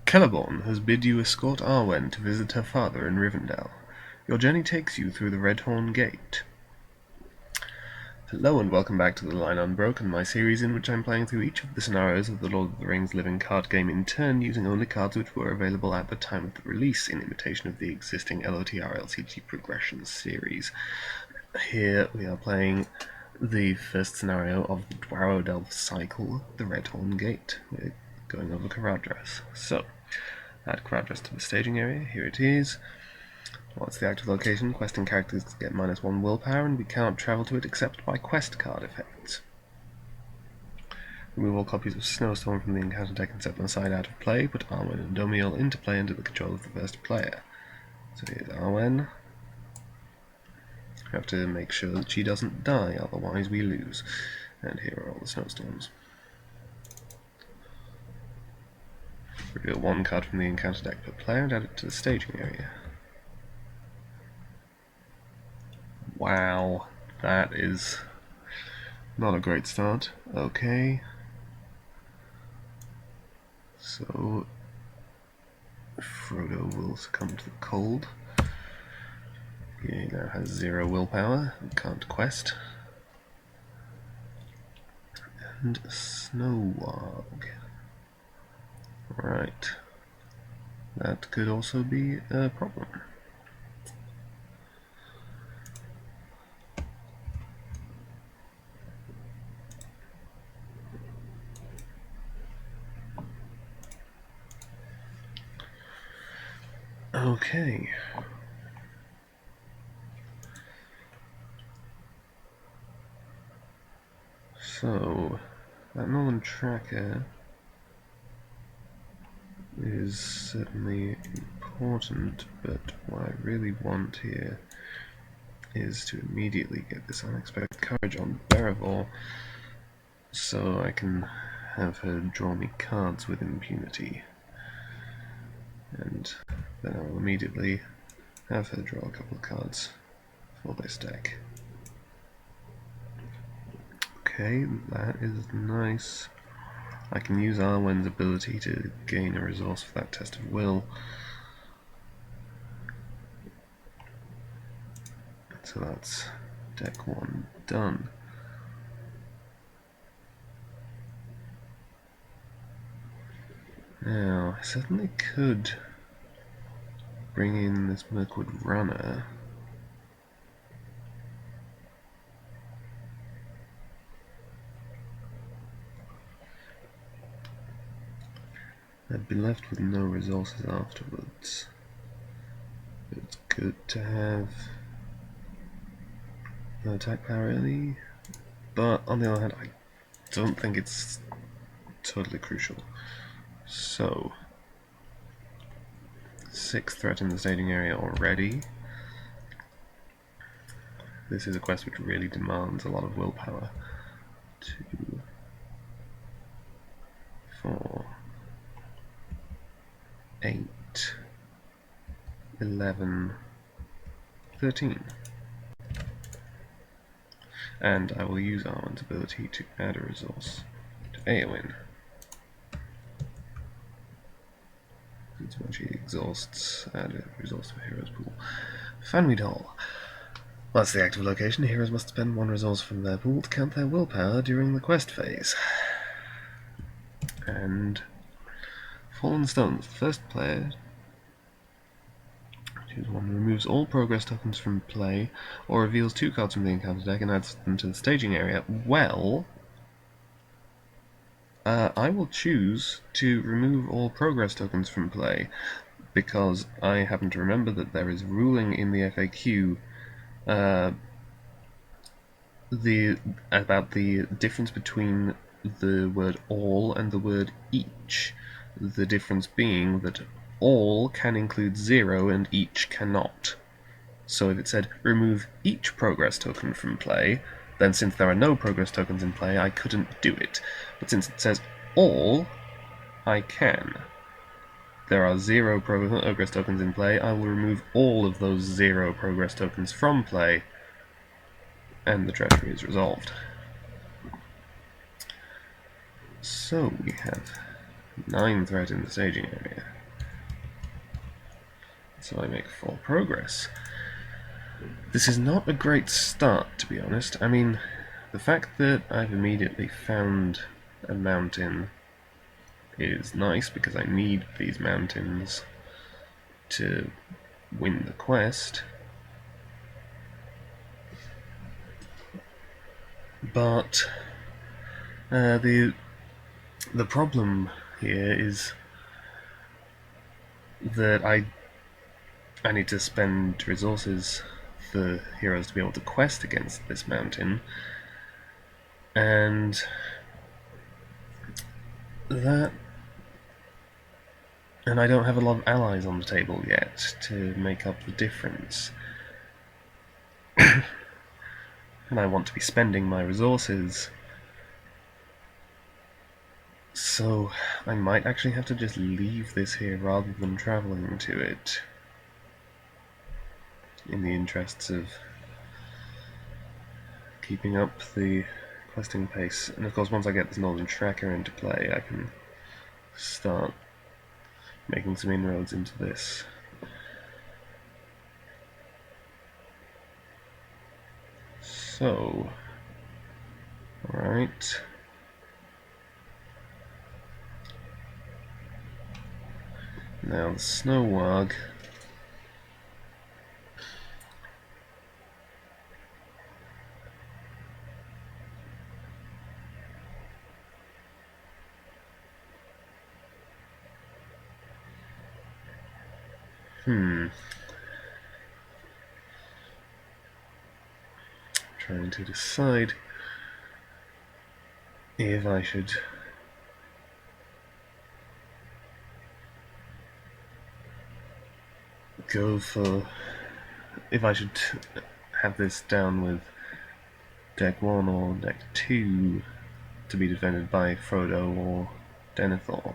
Celeborn has bid you escort Arwen to visit her father in Rivendell. Your journey takes you through the Redhorn Gate. Hello and welcome back to the Line Unbroken, my series in which I'm playing through each of the scenarios of the Lord of the Rings living card game in turn, using only cards which were available at the time of the release, in imitation of the existing LOTR LCG Progressions series. Here we are playing the first scenario of the Dwarrowdelf cycle, the Redhorn Gate. We're going over Caradhras. So, add Caradhras to the staging area. Here it is. What's the active location? Questing characters get -1 willpower, and we cannot travel to it except by quest card effects. Remove all copies of Snowstorm from the encounter deck and set them aside out of play. Put Arwen and Domiel into play under the control of the first player. So here's Arwen. We have to make sure that she doesn't die, otherwise we lose. And here are all the Snowstorms. Reveal one card from the encounter deck per player and add it to the staging area. Wow, that is not a great start. Okay. So, Frodo will succumb to the cold. He now has 0 willpower and can't quest. And Snowwog. Right. That could also be a problem. Okay. So, that Northern Tracker is certainly important, but what I really want here is to immediately get this unexpected courage on Beravor, so I can have her draw me cards with impunity. And then I will immediately have her draw a couple of cards for this deck. Okay, that is nice. I can use Arwen's ability to gain a resource for that test of will. So that's deck 1 done. Now, I certainly could bring in this Mirkwood Runner. I'd be left with no resources afterwards. It's good to have no attack power early, but on the other hand, I don't think it's totally crucial. So, 6 threat in the staging area already. This is a quest which really demands a lot of willpower. 2, 4, 8, 11, 13. And I will use Arwen's ability to add a resource to Eowyn. It's when she exhausts, add a resource to Heroes Pool. Fanweedhall. That's the active location. Heroes must spend 1 resource from their pool to count their willpower during the quest phase. And Fallen Stones. The first player, choose one, removes all progress tokens from play, or reveals 2 cards from the encounter deck and adds them to the staging area. Well, I will choose to remove all progress tokens from play, because I happen to remember that there is ruling in the FAQ about the difference between the word all and the word each. The difference being that all can include 0 and each cannot. So if it said remove each progress token from play, then since there are no progress tokens in play, I couldn't do it. But since it says all, I can. There are 0 progress tokens in play, I will remove all of those 0 progress tokens from play, and the treachery is resolved. So we have 9 threat in the staging area. so I make 4 progress. This is not a great start, to be honest. I mean, the fact that I've immediately found a mountain is nice, because I need these mountains to win the quest. But the problem here is that I need to spend resources for heroes to be able to quest against this mountain, and I don't have a lot of allies on the table yet to make up the difference. And I want to be spending my resources, so I might actually have to just leave this here rather than travelling to it, in the interests of keeping up the questing pace. And of course, once I get this Northern Tracker into play, I can start making some inroads into this. So, alright. Now the Snow Warg. Trying to decide if I should if I should have this down with deck 1 or deck 2 to be defended by Frodo or Denethor.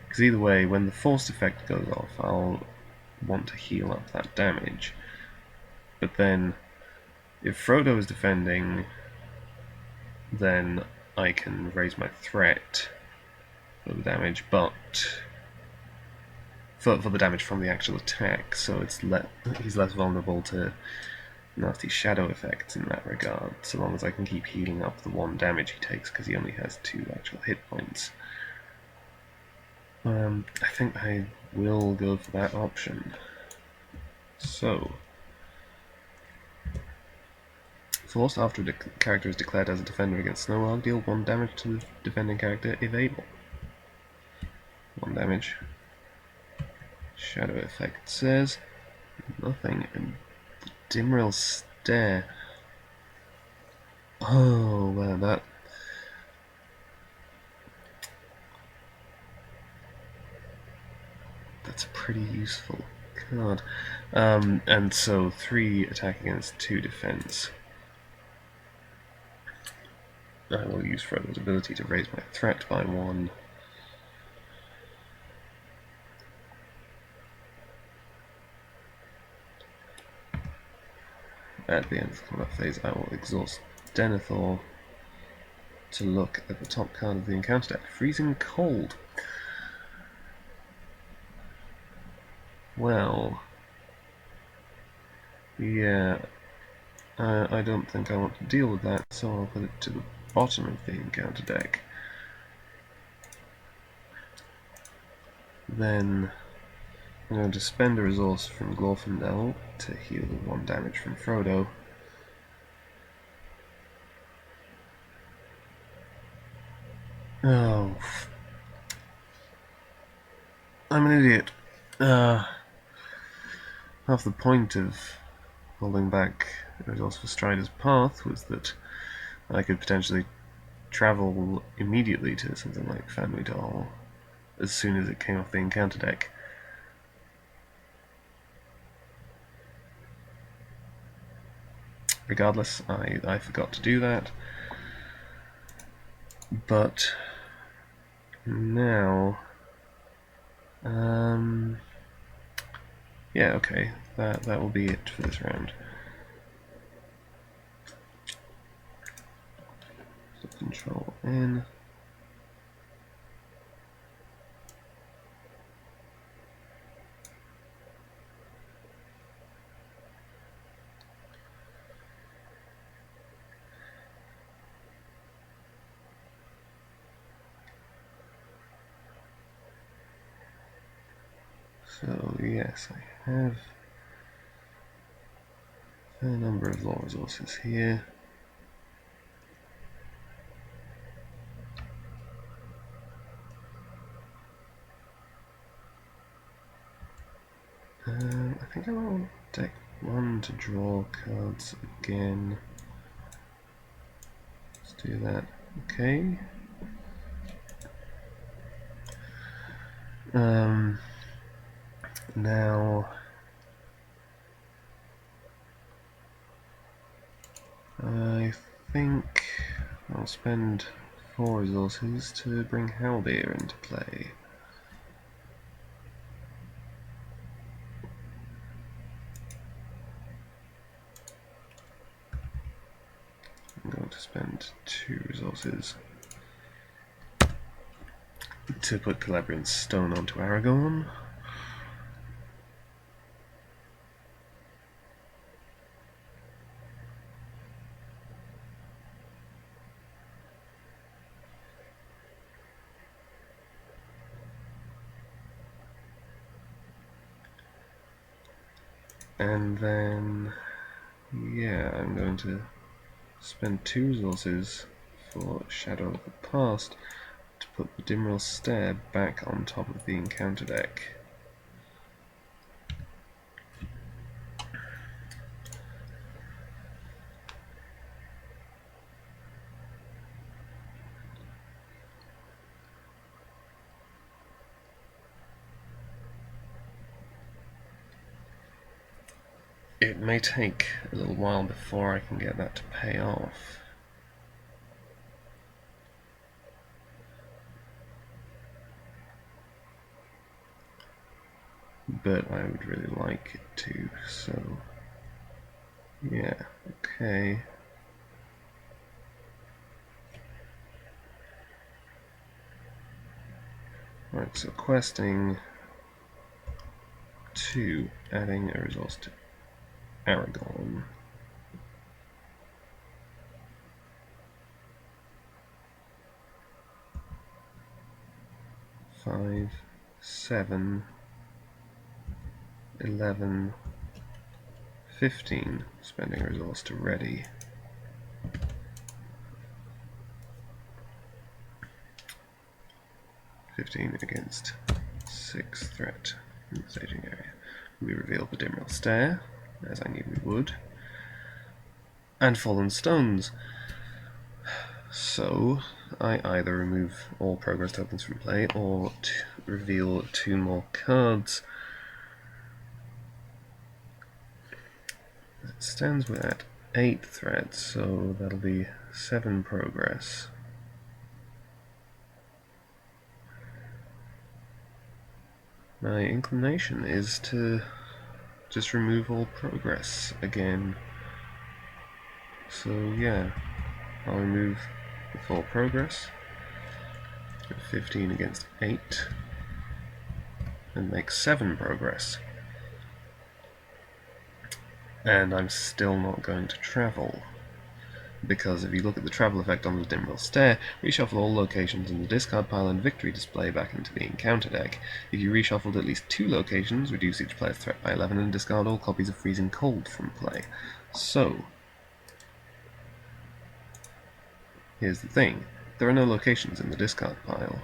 Because either way, when the forced effect goes off, I'll want to heal up that damage. But then, if Frodo is defending, then I can raise my threat for the damage, but for the damage from the actual attack, so he's less vulnerable to nasty shadow effects in that regard, so long as I can keep healing up the 1 damage he takes, because he only has 2 actual hit points. I think I will go for that option. So, forced after a character is declared as a defender against Snow Warg, deal 1 damage to the defending character if able. 1 damage. Shadow effect says nothing. And Dimril Stare. Oh, well, that's a pretty useful card. And so 3 attack against 2 defense. I will use Frodo's ability to raise my threat by 1. At the end of the combat phase, I will exhaust Denethor to look at the top card of the encounter deck. Freezing Cold. Well, yeah, I don't think I want to deal with that, so I'll put it to the bottom of the encounter deck. Then I'm going to spend a resource from Glorfindel to heal 1 damage from Frodo. Oh, I'm an idiot. Half the point of holding back a resource for Strider's Path was that I could potentially travel immediately to something like Family Doll as soon as it came off the encounter deck. Regardless, I forgot to do that. But now, yeah, okay, that will be it for this round. So Control N. So yes, I have a fair number of law resources here. I think I will deck one to draw cards again. Let's do that. Okay. Now I think I'll spend 4 resources to bring Halbeer into play. I'm going to spend 2 resources to put Calabrian Stone onto Aragorn. And then, yeah, I'm going to spend 2 resources for Shadow of the Past to put the Dimril Stare back on top of the encounter deck. It may take a little while before I can get that to pay off. But I would really like it to, so yeah, okay. Right, so questing 2, adding a resource to Aragorn. Five, 7, 11, 15, spending a resource to ready. Against 6 threat in the staging area. We reveal the Dimril Stare, as I knew we would, and Fallen Stones. So I either remove all progress tokens from play or reveal 2 more cards. It stands with at 8 threat, so that'll be 7 progress. My inclination is to just remove all progress again. So yeah, I'll remove the full progress, 15 against 8, and make 7 progress. And I'm still not going to travel, because if you look at the travel effect on the Dimril Stare, reshuffle all locations in the discard pile and victory display back into the encounter deck. If you reshuffled at least 2 locations, reduce each player's threat by 11 and discard all copies of Freezing Cold from play. So, here's the thing. There are no locations in the discard pile.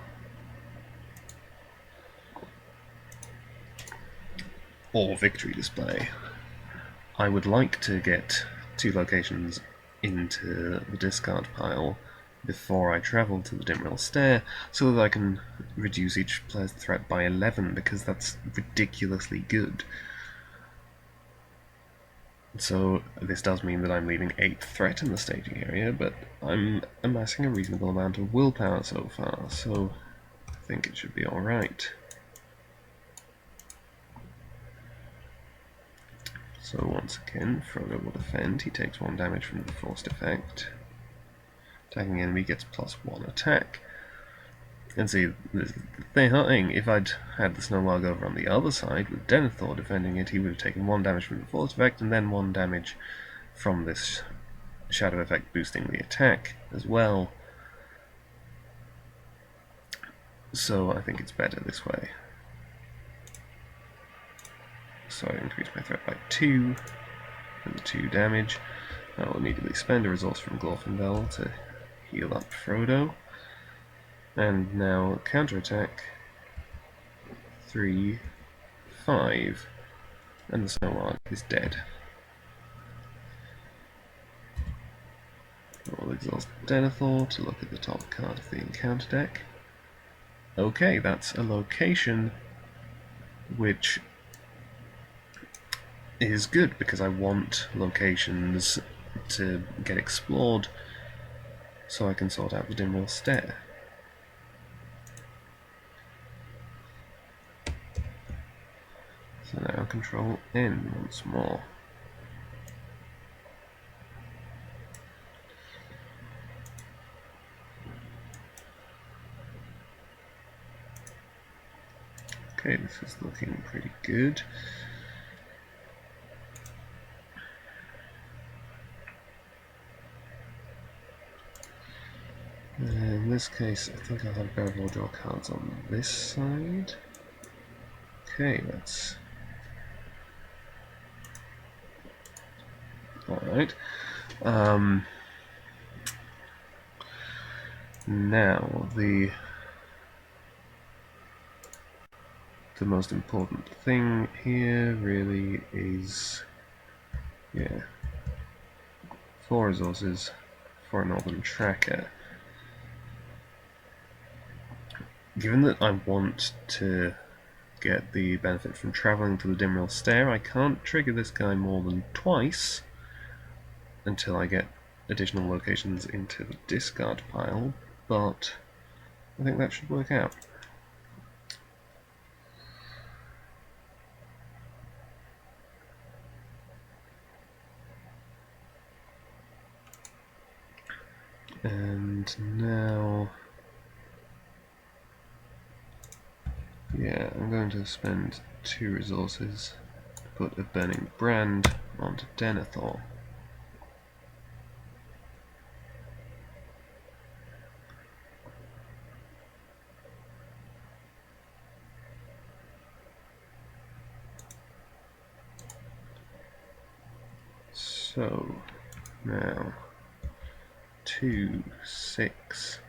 Or victory display. I would like to get 2 locations into the discard pile before I travel to the Dimril Stare, so that I can reduce each player's threat by 11, because that's ridiculously good. So this does mean that I'm leaving 8 threat in the staging area, but I'm amassing a reasonable amount of willpower so far, so I think it should be alright. So once again, Frodo will defend. He takes 1 damage from the forced effect. Attacking enemy gets +1 attack. And see, the thing, if I'd had the Snowlog over on the other side, with Denethor defending it, he would have taken 1 damage from the forced effect, and then 1 damage from this shadow effect boosting the attack as well. So I think it's better this way. so I increase my threat by 2, and 2 damage. I will immediately spend a resource from Glorfindel to heal up Frodo. And now counterattack 3, 5, and the Snow is dead. I will exhaust Denethor to look at the top card of the encounter deck. Okay, that's a location which is good because I want locations to get explored so I can sort out the Dimwell Stair. So now control N once more. Okay, this is looking pretty good. In this case, I think I'll have better draw cards on this side. Okay, that's alright. Now, the most important thing here really is, 4 resources for a Northern Tracker. Given that I want to get the benefit from travelling to the Dimwell Stair, I can't trigger this guy more than twice until I get additional locations into the discard pile, but I think that should work out. And now, I'm going to spend 2 resources to put a Burning Brand onto Denethor. So, now 2, 6,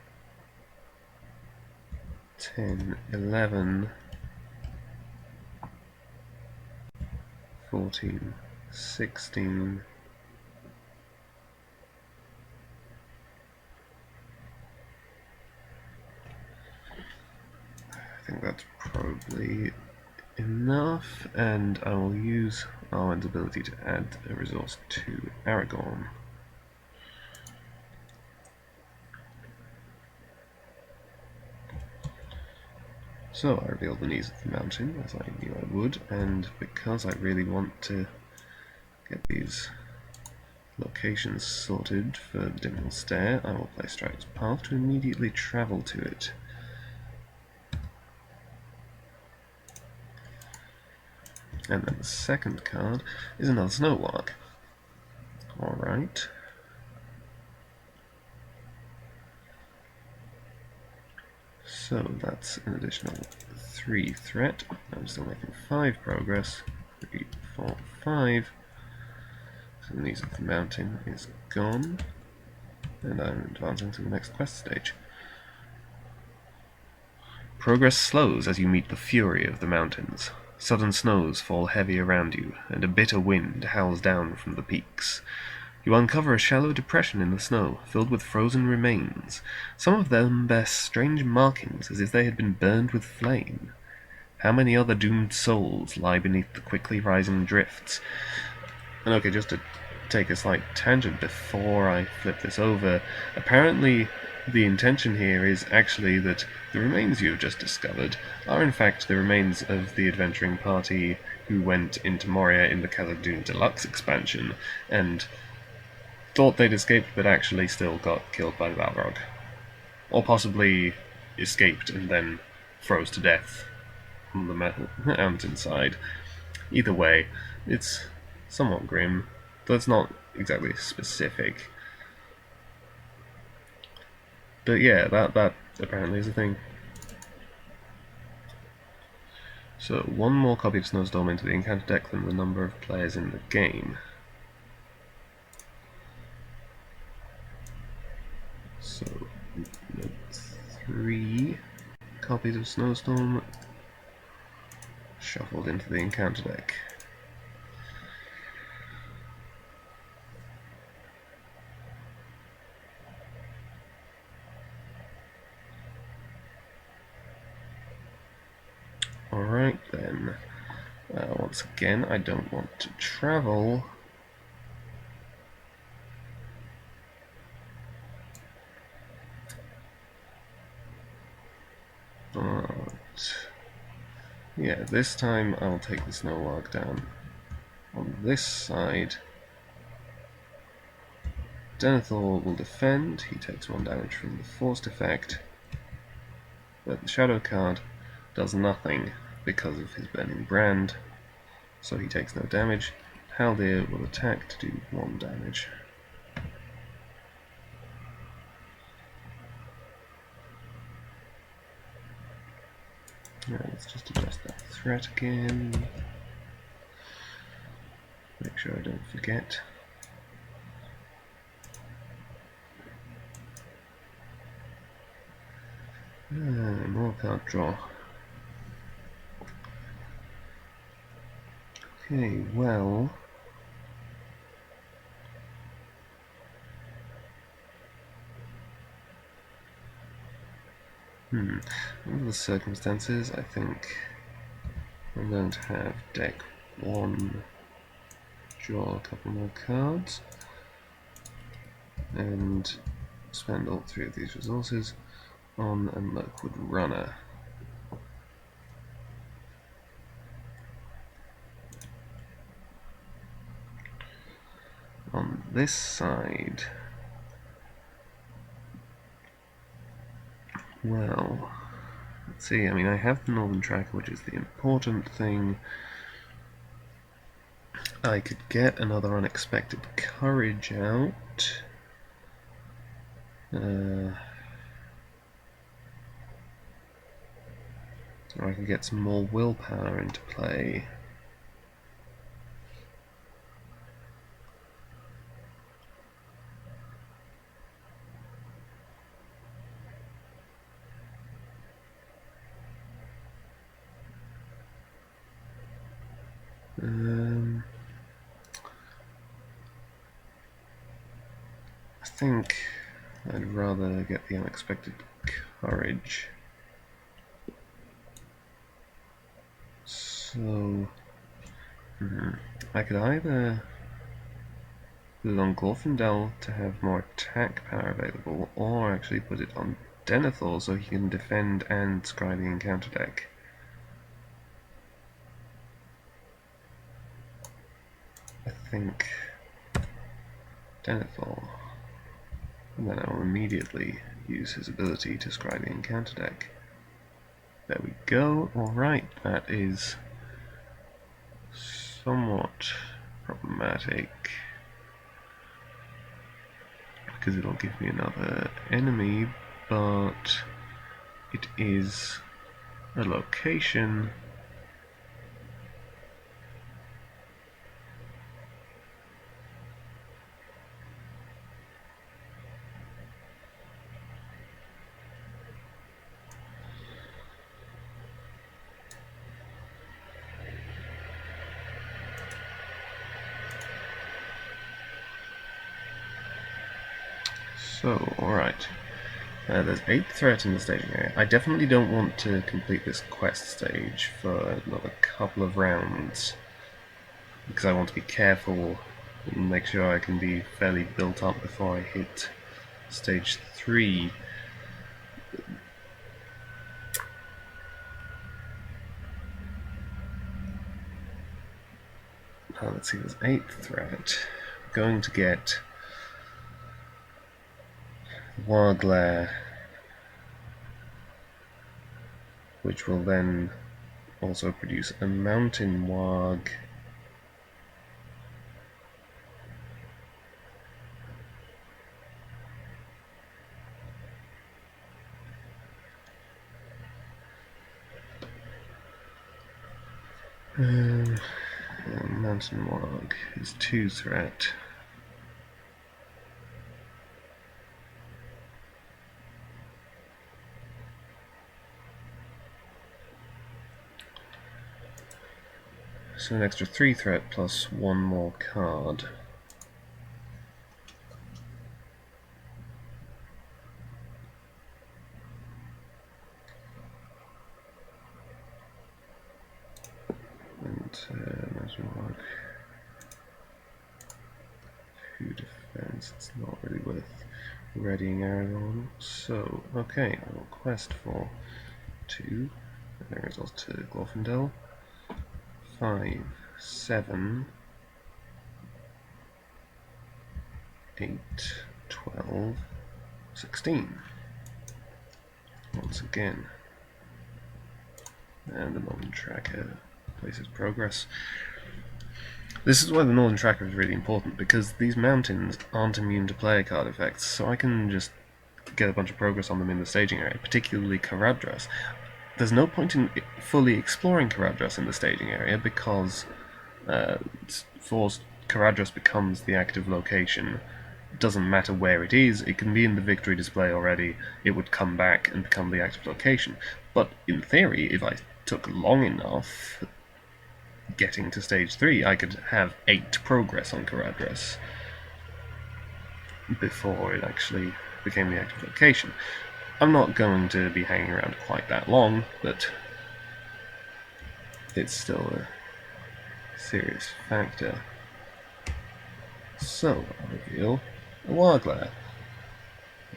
10, 11, 14, 16, I think that's probably enough, and I will use Arwen's ability to add a resource to Aragorn. So I revealed the knees of the mountain, as I knew I would, and because I really want to get these locations sorted for Dimwell Stair, I will play Strider's Path to immediately travel to it. And then the second card is another Snowlark. Alright. So that's an additional 3 threat. I'm still making 5 progress. 3, 4, 5. So the knees of the mountain is gone. And I'm advancing to the next quest stage. Progress slows as you meet the fury of the mountains. Sudden snows fall heavy around you, and a bitter wind howls down from the peaks. You uncover a shallow depression in the snow, filled with frozen remains. Some of them bear strange markings, as if they had been burned with flame. How many other doomed souls lie beneath the quickly rising drifts? And okay, just to take a slight tangent before I flip this over, apparently the intention here is actually that the remains you have just discovered are in fact the remains of the adventuring party who went into Moria in the Khazad-dûm Deluxe expansion, and thought they'd escaped but actually still got killed by the Balrog. Or possibly escaped and then froze to death on the mountain side. Either way, it's somewhat grim, though it's not exactly specific. But yeah, that apparently is a thing. So, one more copy of Snowstorm into the encounter deck than the number of players in the game. So, 3 copies of Snowstorm shuffled into the encounter deck. Alright then, once again I don't want to travel. But yeah, this time I'll take the Snow Warg down on this side. Denethor will defend, he takes 1 damage from the forced effect, but the Shadow card does nothing because of his Burning Brand, so he takes no damage. Haldir will attack to do 1 damage. Right, let's just adjust that threat again. Make sure I don't forget. More card draw. Okay, well... under the circumstances, I think I'm going to have deck 1 draw a couple more cards and spend all 3 of these resources on a Mirkwood Runner. On this side, well, let's see, I mean I have the Northern Tracker, which is the important thing. I could get another Unexpected Courage out. Or I can get some more willpower into play. I think I'd rather get the Unexpected Courage. So, I could either put it on Glorfindel to have more attack power available, or actually put it on Denethor so he can defend and scry the encounter deck. I think Denethor. And then I'll immediately use his ability to scry the encounter deck. There we go. Alright, that is somewhat problematic, because it'll give me another enemy, but it is a location so, alright. There's 8 threat in the staging area. I definitely don't want to complete this quest stage for another couple of rounds, because I want to be careful and make sure I can be fairly built up before I hit stage 3. Let's see, there's 8th threat. I'm going to get Warglare, which will then also produce a Mountain Warg. And Mountain Warg is 2 threat. So an extra 3 threat plus 1 more card. And Mountain Warg. 2 defense, it's not really worth readying Aragorn. So, okay, I will quest for 2. There is also to Glorfindel. 5, 7, 8, 12, 16. Once again. And the Northern Tracker places progress. This is why the Northern Tracker is really important, because these mountains aren't immune to player card effects, so I can just get a bunch of progress on them in the staging area, particularly Caradhras. There's no point in fully exploring Caradhras in the staging area, because forced Caradhras becomes the active location. It doesn't matter where it is, it can be in the victory display already, it would come back and become the active location. But in theory, if I took long enough getting to stage 3, I could have 8 progress on Caradhras before it actually became the active location. I'm not going to be hanging around quite that long, but it's still a serious factor. So, I'll reveal a Warglair,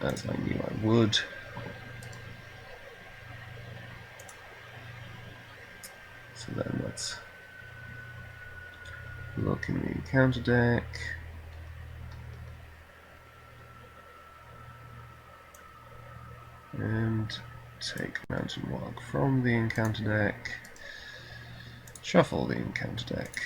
as I knew I would. So then let's look in the encounter deck. And take Mountain Warg from the encounter deck. Shuffle the encounter deck.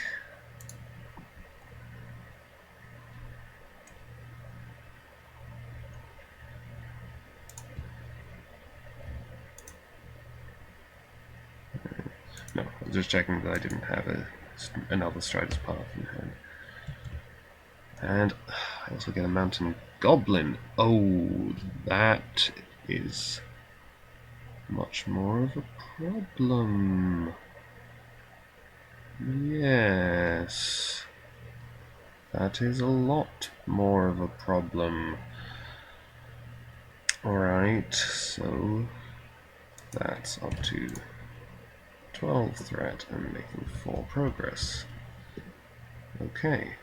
No, I was just checking that I didn't have another Strider's Path in hand. And I also get a Mountain Goblin. Oh, that is much more of a problem. Yes, that is a lot more of a problem. Alright, so that's up to 12 threat and making 4 progress. Okay.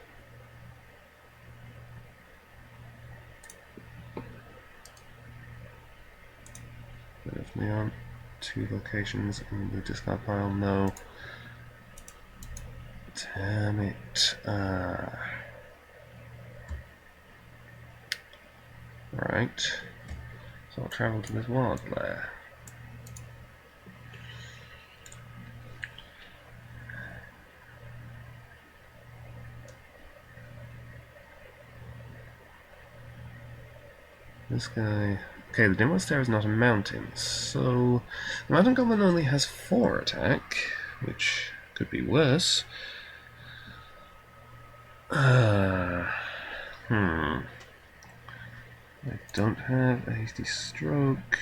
There definitely aren't 2 locations in the discard pile, no. Damn it. Right. So I'll travel to this Warglair. This guy... Okay, the Dimwit Stair is not a mountain, so... The Mountain Goblin only has 4 attack, which could be worse. I don't have a hasty stroke.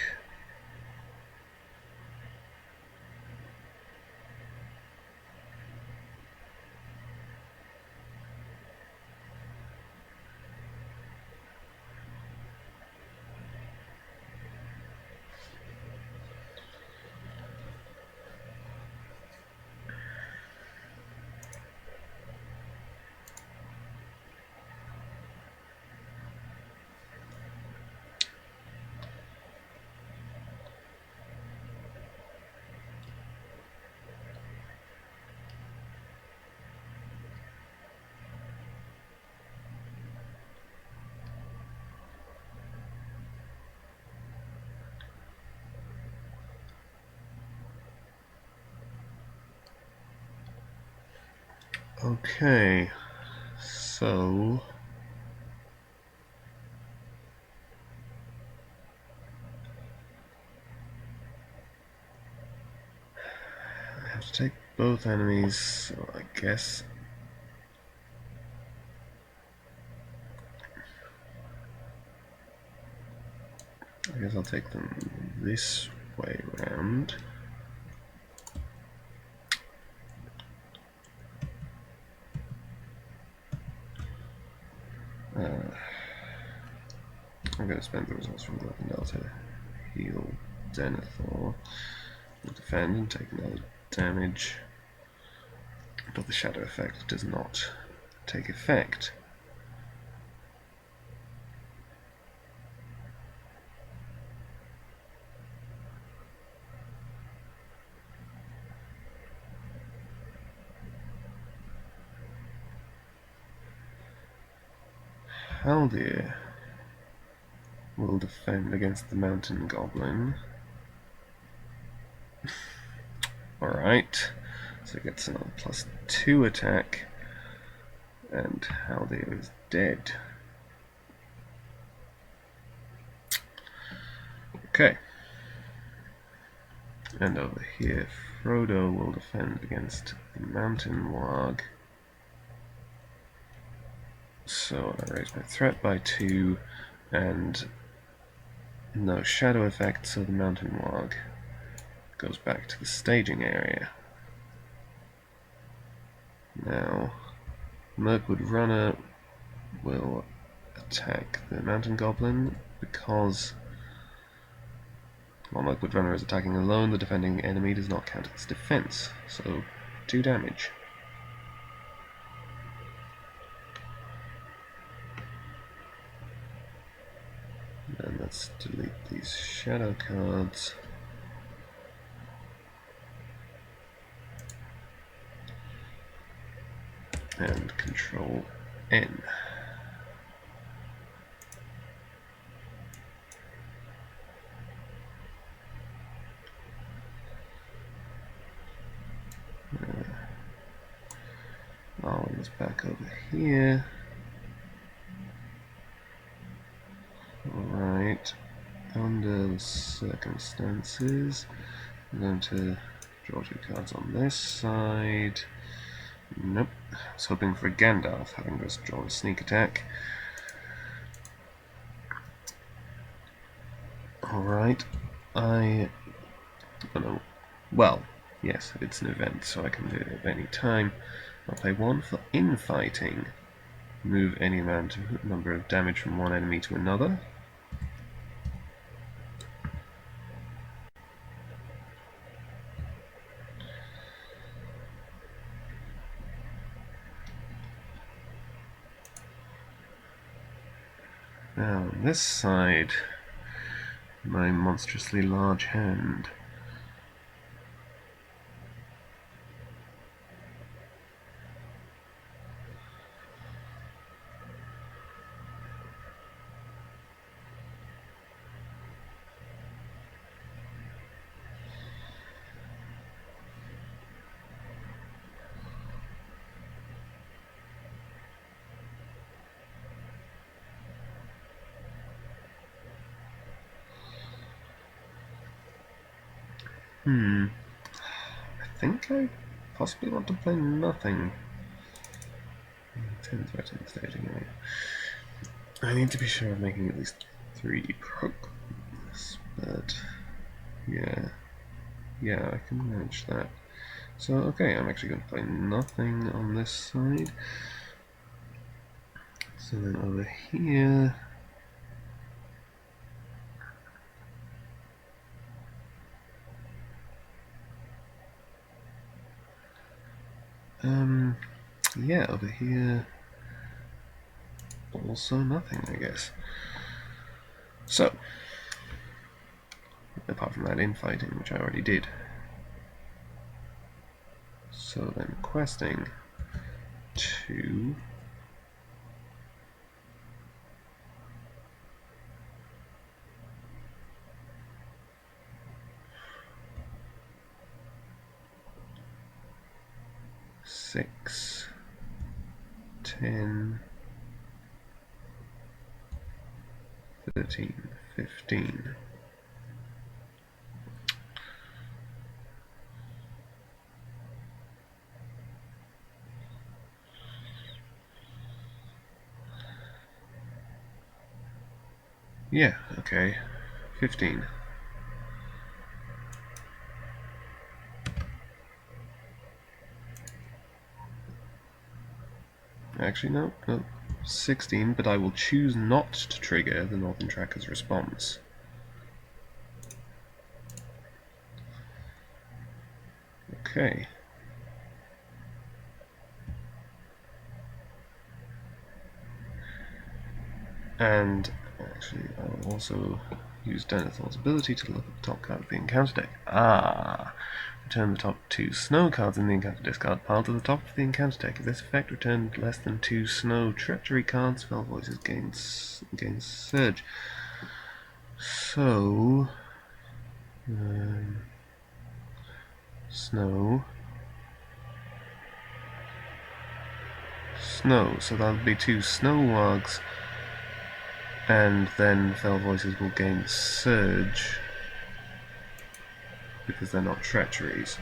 Okay, so... I have to take both enemies, so I guess I'll take them this way around. I'm going to spend the resource from Dwarrowdelf to heal Denethor. We'll defend and take another damage, but the shadow effect does not take effect. Haldir will defend against the mountain goblin. Alright, so it gets another +2 attack, and Haldir is dead. Okay. And over here, Frodo will defend against the mountain warg. So I raise my threat by 2, and no shadow effect, so the mountain warg goes back to the staging area. Now, Mirkwood Runner will attack the mountain goblin because while Mirkwood Runner is attacking alone, the defending enemy does not count as defense, so 2 damage. And let's delete these shadow cards. And Control N. Arn's back over here. Alright, under the circumstances, I'm going to draw 2 cards on this side. Nope, I was hoping for Gandalf, having just drawn a sneak attack. Alright, I don't know. Well, yes, it's an event, so I can do it at any time. I'll pay 1 for infighting. Move any number of damage from one enemy to another. Now on this side, my monstrously large hand. I think I possibly want to play nothing. 10 threatened staging area. I need to be sure of making at least 3 progress, but yeah, I can manage that. So okay, I'm actually going to play nothing on this side. So then over here, yeah, over here, also nothing, I guess. So, apart from that infighting, which I already did. So then questing 2. Six, 10, 13, 15. Yeah, okay. 15. Actually, no. 16, but I will choose not to trigger the Northern Tracker's response. Okay. And actually, I will also use Denethor's ability to look at the top card of the encounter deck. Return the top 2 snow cards in the encounter discard pile to the top of the encounter deck. If this effect returned less than 2 snow treachery cards, Spell Voices gains Surge. So, snow. So that would be 2 snow wargs, and then Fell Voices will gain Surge because they're not treacheries.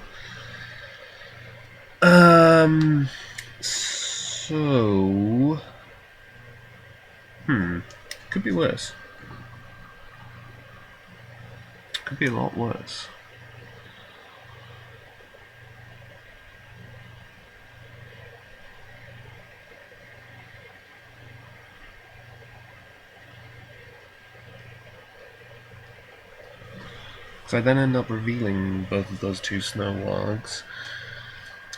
So... Could be worse. Could be a lot worse. So I then end up revealing both of those 2 snow wargs,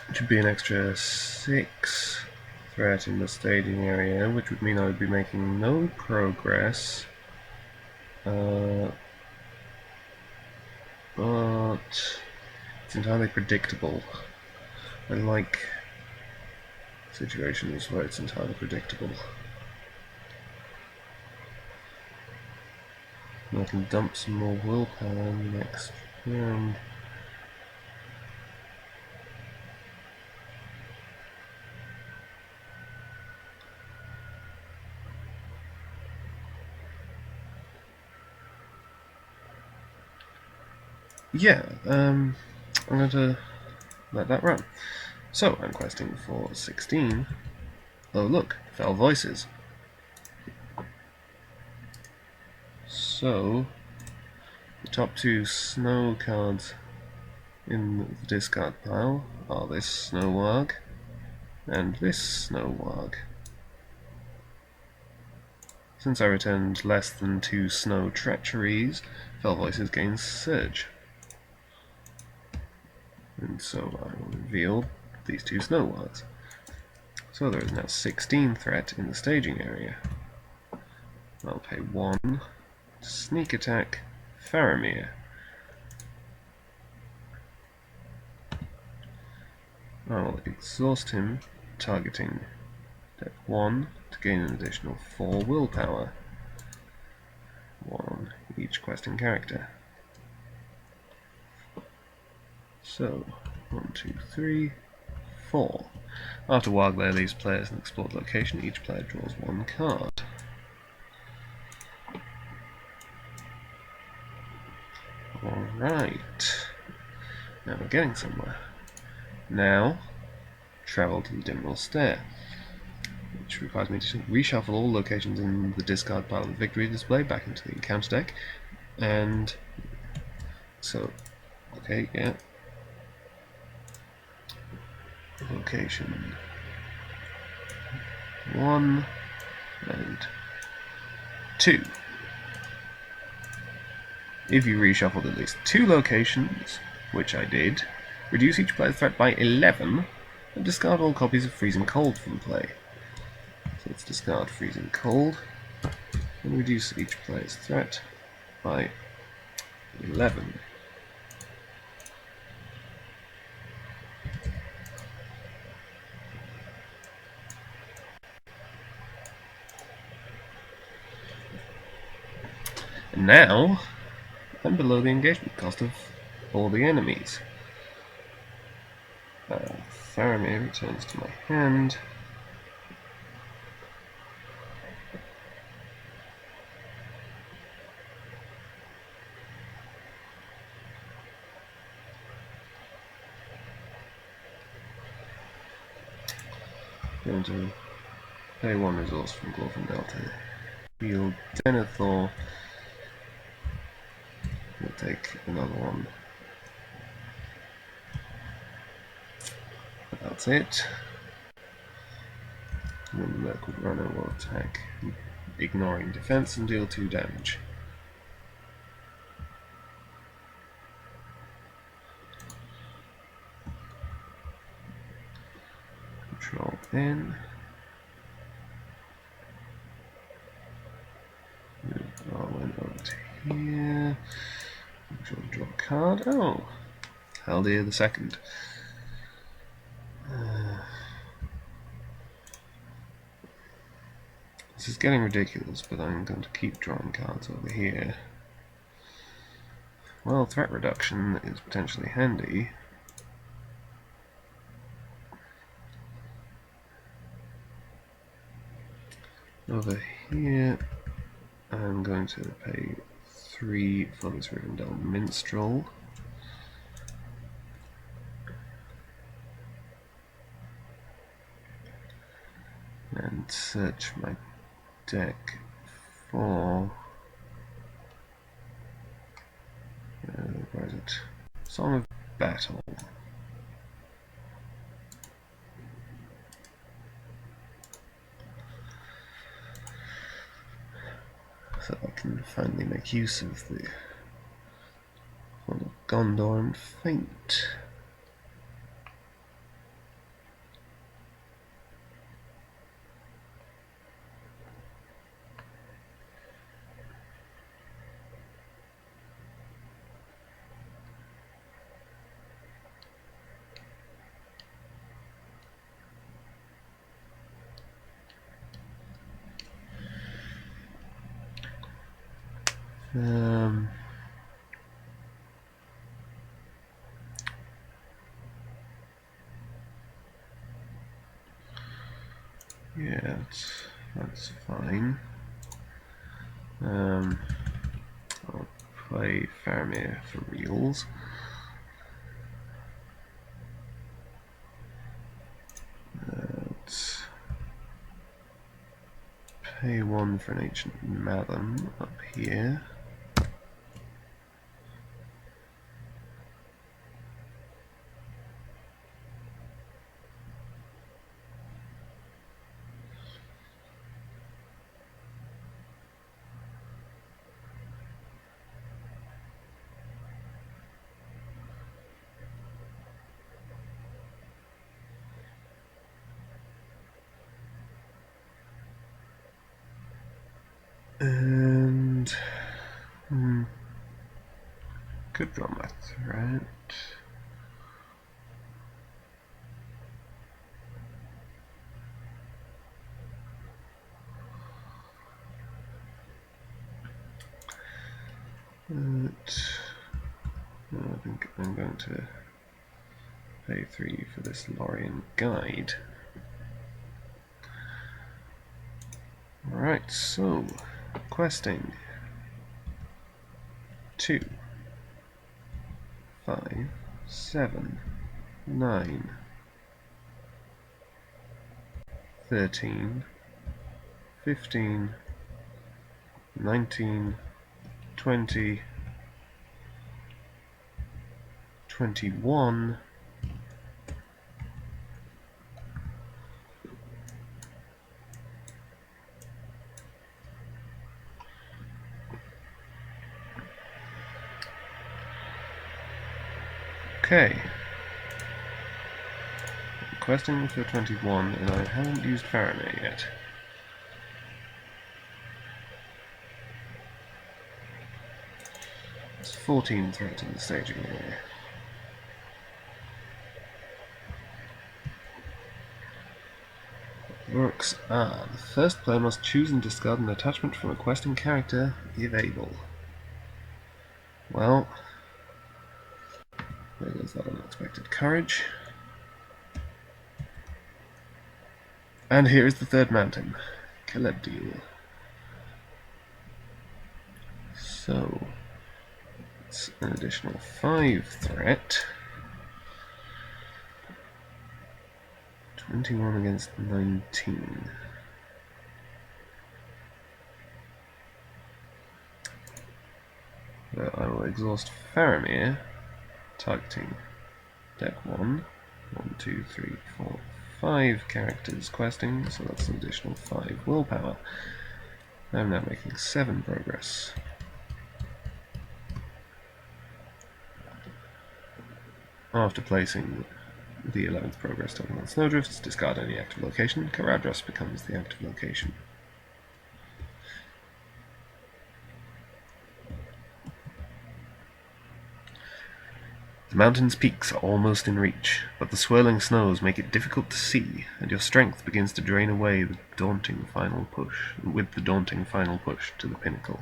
which would be an extra 6 threat in the staging area, which would mean I would be making no progress. But it's entirely predictable. I like situations where it's entirely predictable. And I can dump some more willpower next round. Yeah, I'm going to let that run. So, I'm questing for 16. Oh look, Fell Voices. So, the top 2 snow cards in the discard pile are this snow warg and this snow warg. Since I returned less than 2 snow treacheries, Fell Voices gains Surge. And so I will reveal these 2 snow wargs. So there is now 16 threat in the staging area. I'll pay 1 to sneak attack Faramir. I'll exhaust him, targeting deck 1 to gain an additional 4 willpower. 1 on each questing character. So, 1, 2, 3, 4. After Warglair leaves players an explored location, each player draws 1 card. Alright. Now we're getting somewhere. Now, travel to the Dimwell Stair, which requires me to reshuffle all locations in the discard pile of the victory display back into the encounter deck. And so, okay, yeah. Location 1 and 2. If you reshuffled at least 2 locations, which I did, reduce each player's threat by 11 and discard all copies of Freezing Cold from play. So let's discard Freezing Cold and reduce each player's threat by 11. And now I'm below the engagement cost of all the enemies. Faramir returns to my hand. Going to pay 1 resource from Glorfindel to heal Denethor We'll take another one. That's it. And then the Liquid Runner will attack, ignoring defense, and deal 2 damage. Control N. Move Warden over to here. Draw a card. Oh! Haldir the Second. This is getting ridiculous, but I'm going to keep drawing cards over here. Well, threat reduction is potentially handy. Over here, I'm going to pay 3 for this Rivendell Minstrel. And search my deck for... where is it? Song of Battle. So I can finally make use of the one of Gondor and Faint. Yeah, that's fine. I'll play Faramir for reals. Let's pay 1 for an Ancient Madam up here. And could draw my threat. But I think I'm going to pay 3 for this Lorien Guide. Alright, so questing 2, 5, 7, 9, 13, 15, 19, 20, 21, okay. Questing for 21, and I haven't used Faramir yet. There's 14 threats in the staging area. Works are: the first player must choose and discard an attachment from a questing character, if able. Well, there goes that unexpected courage. And here is the third mountain, Celebdil. So, it's an additional 5 threat. 21 against 19. So I will exhaust Faramir, targeting deck 1. 1, 2, 3, 4, 5 characters questing, so that's an additional 5 willpower. I'm now making 7 progress. After placing the 11th progress token on Snowdrifts, discard any active location. Caradhras becomes the active location. The mountain's peaks are almost in reach, but the swirling snows make it difficult to see, and your strength begins to drain away with the daunting final push to the pinnacle.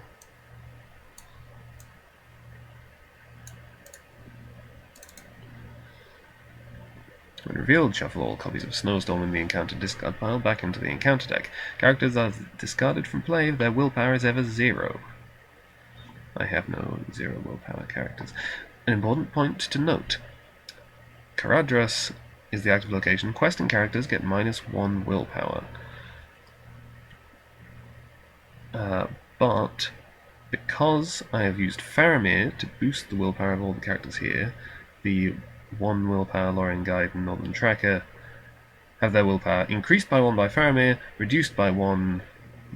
When revealed, shuffle all copies of Snowstorm in the encounter discard pile back into the encounter deck. Characters are discarded from play if their willpower is ever 0. I have no 0 willpower characters. An important point to note: Caradhras is the active location. Questing characters get -1 willpower. But because I have used Faramir to boost the willpower of all the characters here, the 1 willpower Lorien Guide and Northern Tracker have their willpower increased by 1 by Faramir, reduced by 1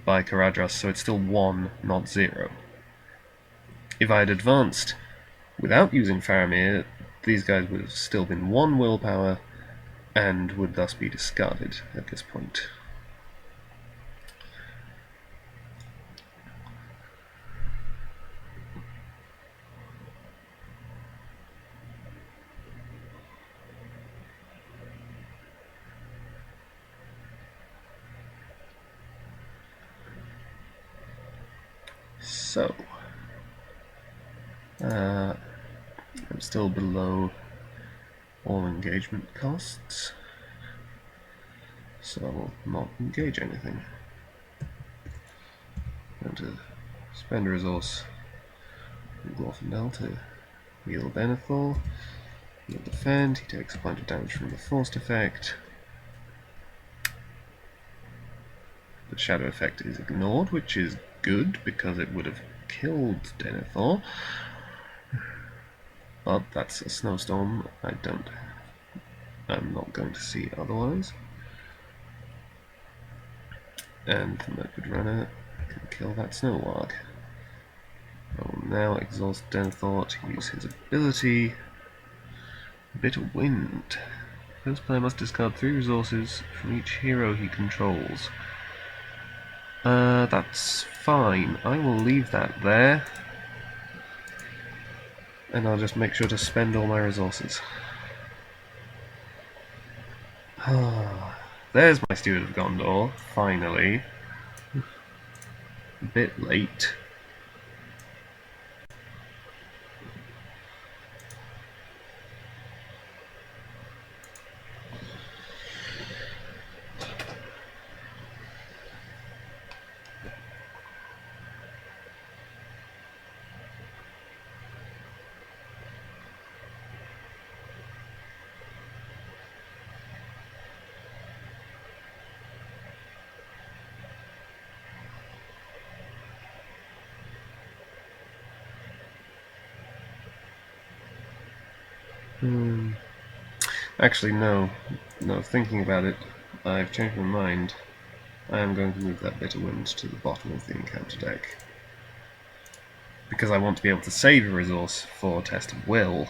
by Caradhras, so it's still 1, not 0. If I had advanced without using Faramir, these guys would have still been 1 willpower and would thus be discarded at this point. So, I'm still below all engagement costs, so I will not engage anything. I'm going to spend a resource in Glorfindel to heal Denethor. He'll defend, he takes a point of damage from the forced effect. The shadow effect is ignored, which is good because it would have killed Denethor. But that's a snowstorm I'm not going to see otherwise. And the Mirkwood Runner can kill that Snowwarg. I will now exhaust Denethor to use his ability, Bitter Wind. First player must discard 3 resources from each hero he controls. That's fine. I will leave that there. And I'll just make sure to spend all my resources. There's my Steward of Gondor, finally. A bit late. Actually, no. No, thinking about it, I've changed my mind. I am going to move that Bitter Wind to the bottom of the encounter deck. Because I want to be able to save a resource for Test of Will.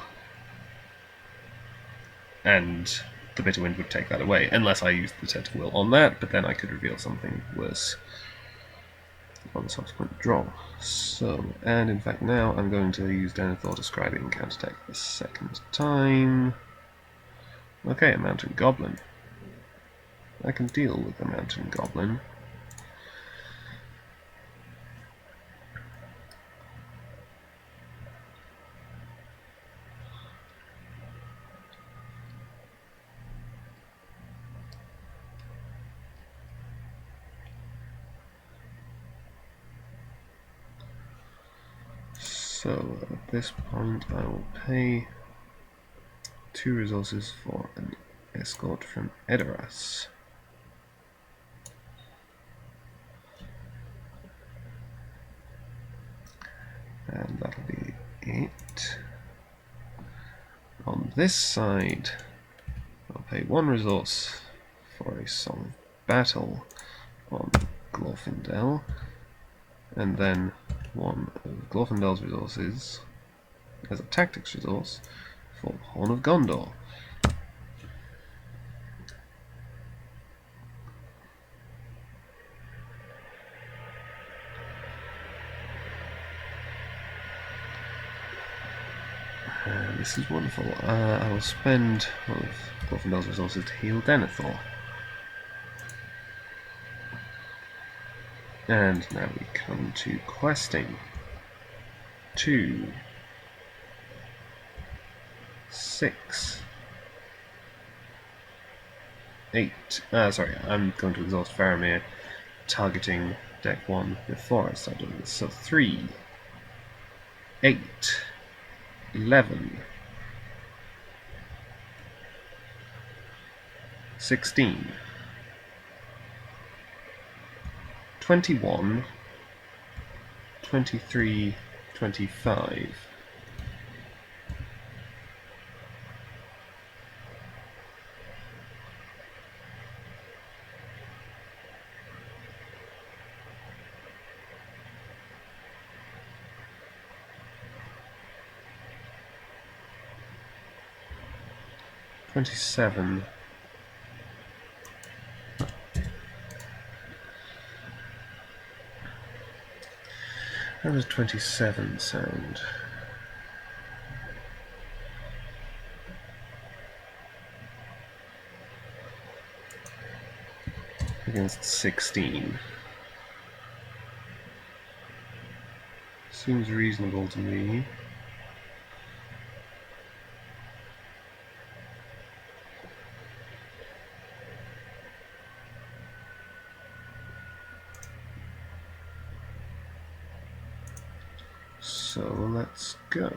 And the Bitter Wind would take that away, unless I used the Test of Will on that, but then I could reveal something worse on the subsequent draw. So, and in fact now I'm going to use Denethor to scry the encounter deck the second time. Okay, a Mountain Goblin. I can deal with the Mountain Goblin. So at this point I will pay 2 resources for an escort from Edoras. And that'll be this side, I'll pay 1 resource for a Song of Battle on Glorfindel, and then 1 of Glorfindel's resources as a tactics resource for Horn of Gondor. This is wonderful. I will spend one of Glorfindel's resources to heal Denethor. And now we come to questing. 2, 6, 8. Sorry, I'm going to exhaust Faramir, targeting deck 1 before I start doing this. So 3, 8, 11, 16, 21, 23, 25. $27. How does 27 sound? Against 16. Seems reasonable to me. So let's go.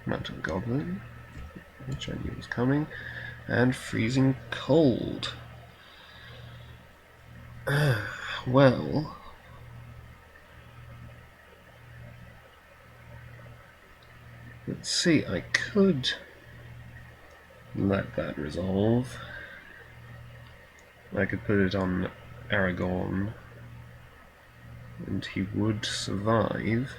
Mountain Goblin, which I knew was coming, and Freezing Cold. Well, let's see, I could let that resolve. I could put it on Aragorn, and he would survive.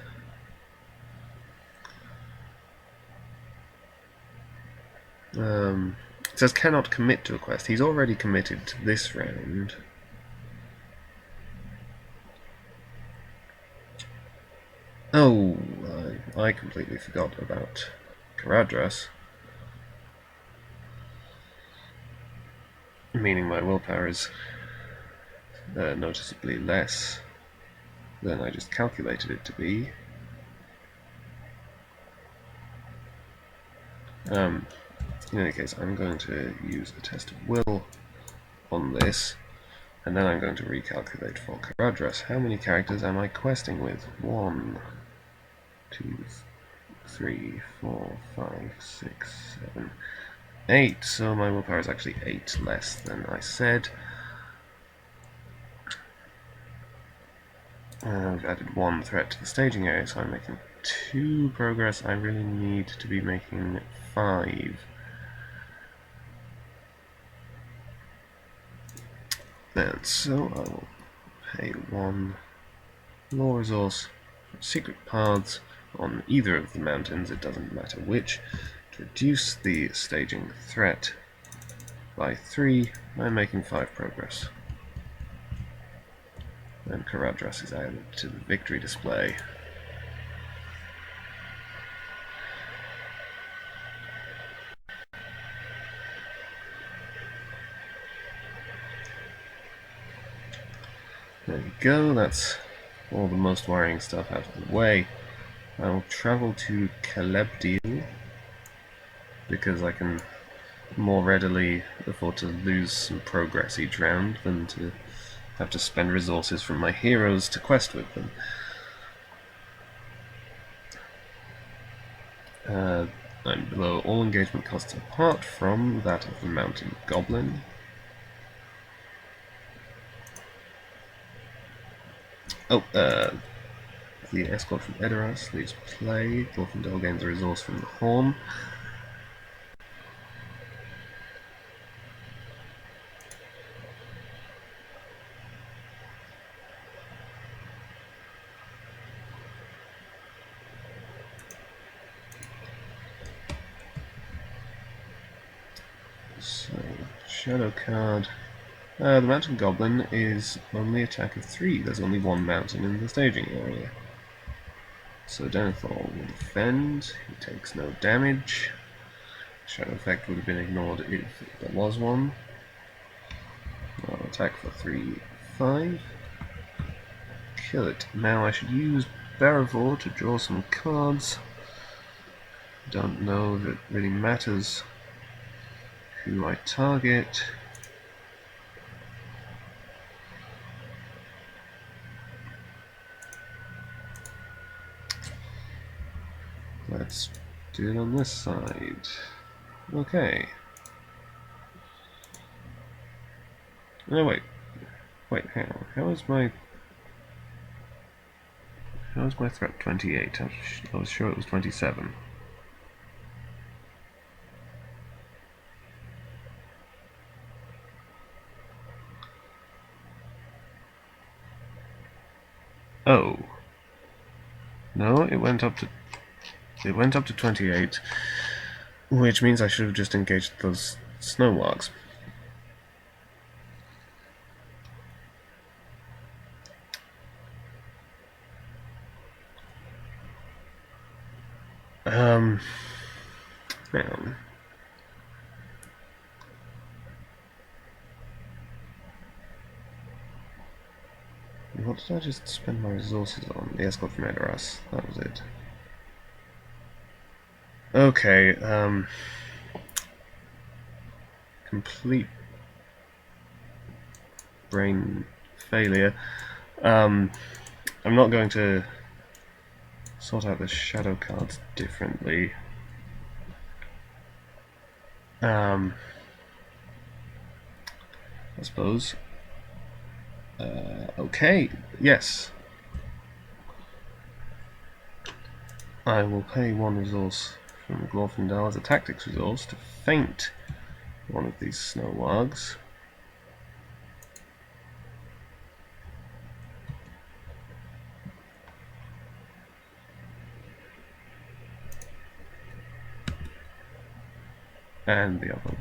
It says cannot commit to a quest. He's already committed to this round. Oh, I completely forgot about Caradhras. Meaning my willpower is noticeably less than I just calculated it to be. In any case, I'm going to use a test of will on this, and then I'm going to recalculate for Caradhras. How many characters am I questing with? 1, 2, 3, 4, 5, 6, 7, 8. So my willpower is actually 8 less than I said. I've added 1 threat to the staging area, so I'm making 2 progress. I really need to be making 5. And so I will pay 1 law resource for secret paths on either of the mountains, it doesn't matter which, to reduce the staging threat by 3. I'm making 5 progress. And Caradhras is added to the victory display. There we go, that's all the most worrying stuff out of the way. I will travel to Celebdil, because I can more readily afford to lose some progress each round than to have to spend resources from my heroes to quest with them. I'm below all engagement costs apart from that of the Mountain Goblin. the escort from Edoras leaves play. Glorfindel gains a resource from the Horn. So, Shadow card. The Mountain Goblin is only attack of 3. There's only one mountain in the staging area. So Denethor will defend. He takes no damage. Shadow effect would have been ignored if there was one. I'll attack for 3, 5. Kill it. Now I should use Barivor to draw some cards. Don't know if it really matters who I target. Let's do it on this side. Okay. No, wait. Wait, hang on. How is my threat 28? I was sure it was 27. Oh. No, it went up to 28, which means I should have just engaged those snow wargs. Hang on. What did I just spend my resources on? The escort from Edoras. That was it. Okay, complete brain failure. I'm not going to sort out the shadow cards differently. I suppose. Okay, yes. I will pay 1 resource from Glorfindel as a tactics resource to feint one of these snow wargs. And the other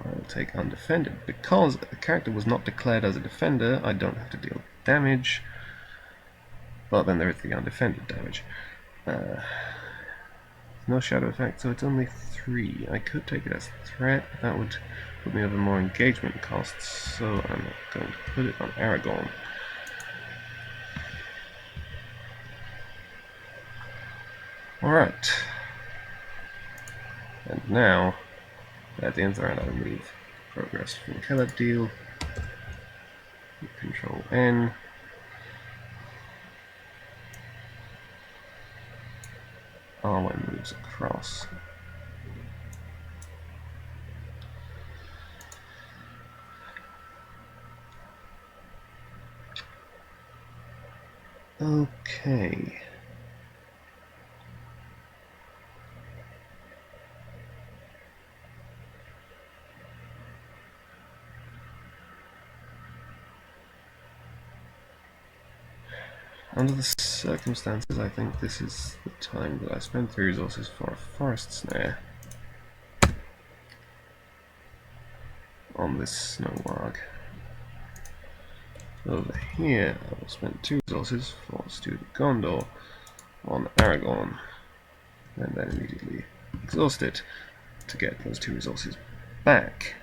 I will take undefended. Because the character was not declared as a defender, I don't have to deal damage. But then there is the undefended damage. No shadow effect, so it's only 3. I could take it as threat, but that would put me over more engagement costs, so I'm not going to put it on Aragorn. Alright. And now, at the end of the round, I remove progress from Caleb deal. Control N. Arwen moves across. Okay. Under the circumstances, I think this is the time that I spend 3 resources for a forest snare on this snow warg. Over here, I will spend 2 resources for Student Gondor on Aragorn, and then immediately exhaust it to get those 2 resources back.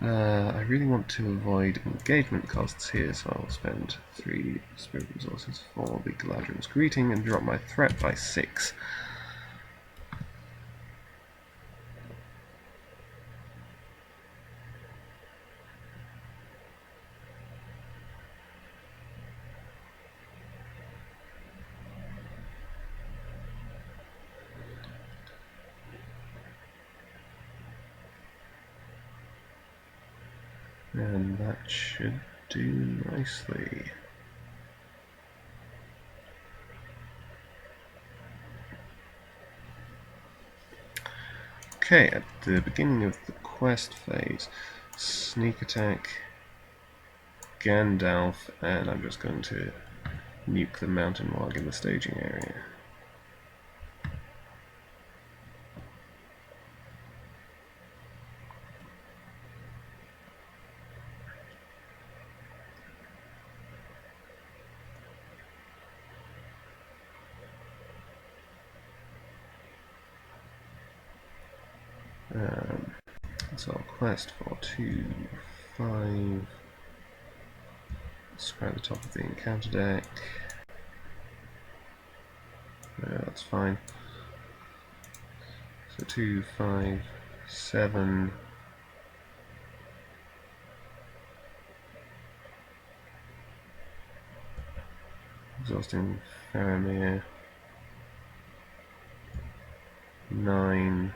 I really want to avoid engagement costs here, so I will spend 3 spirit resources for the Galadriel's Greeting and drop my threat by 6. And that should do nicely. Okay, at the beginning of the quest phase, sneak attack, Gandalf, and I'm just going to nuke the mountain log in the staging area. So quest 425. Describe the top of the encounter deck. That's fine. So 257. Exhausting Faramir. 9.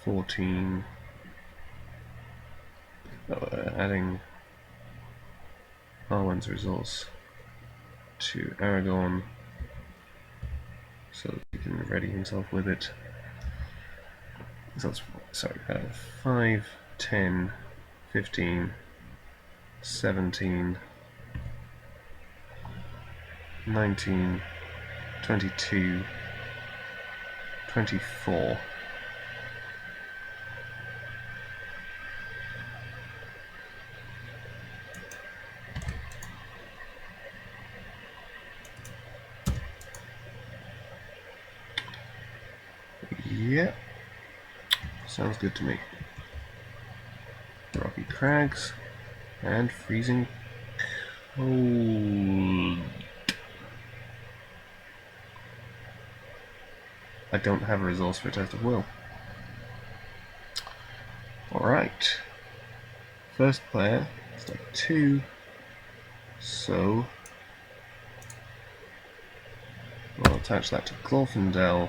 14. Adding Arwen's resource to Aragorn so that he can ready himself with it. So that's, sorry, 5, 10, 15, 17, 19, 22, 24. Yep, sounds good to me. Rocky crags and freezing cold. I don't have a resource for a test of will. Alright. First player, step 2. So we'll attach that to Glorfindel,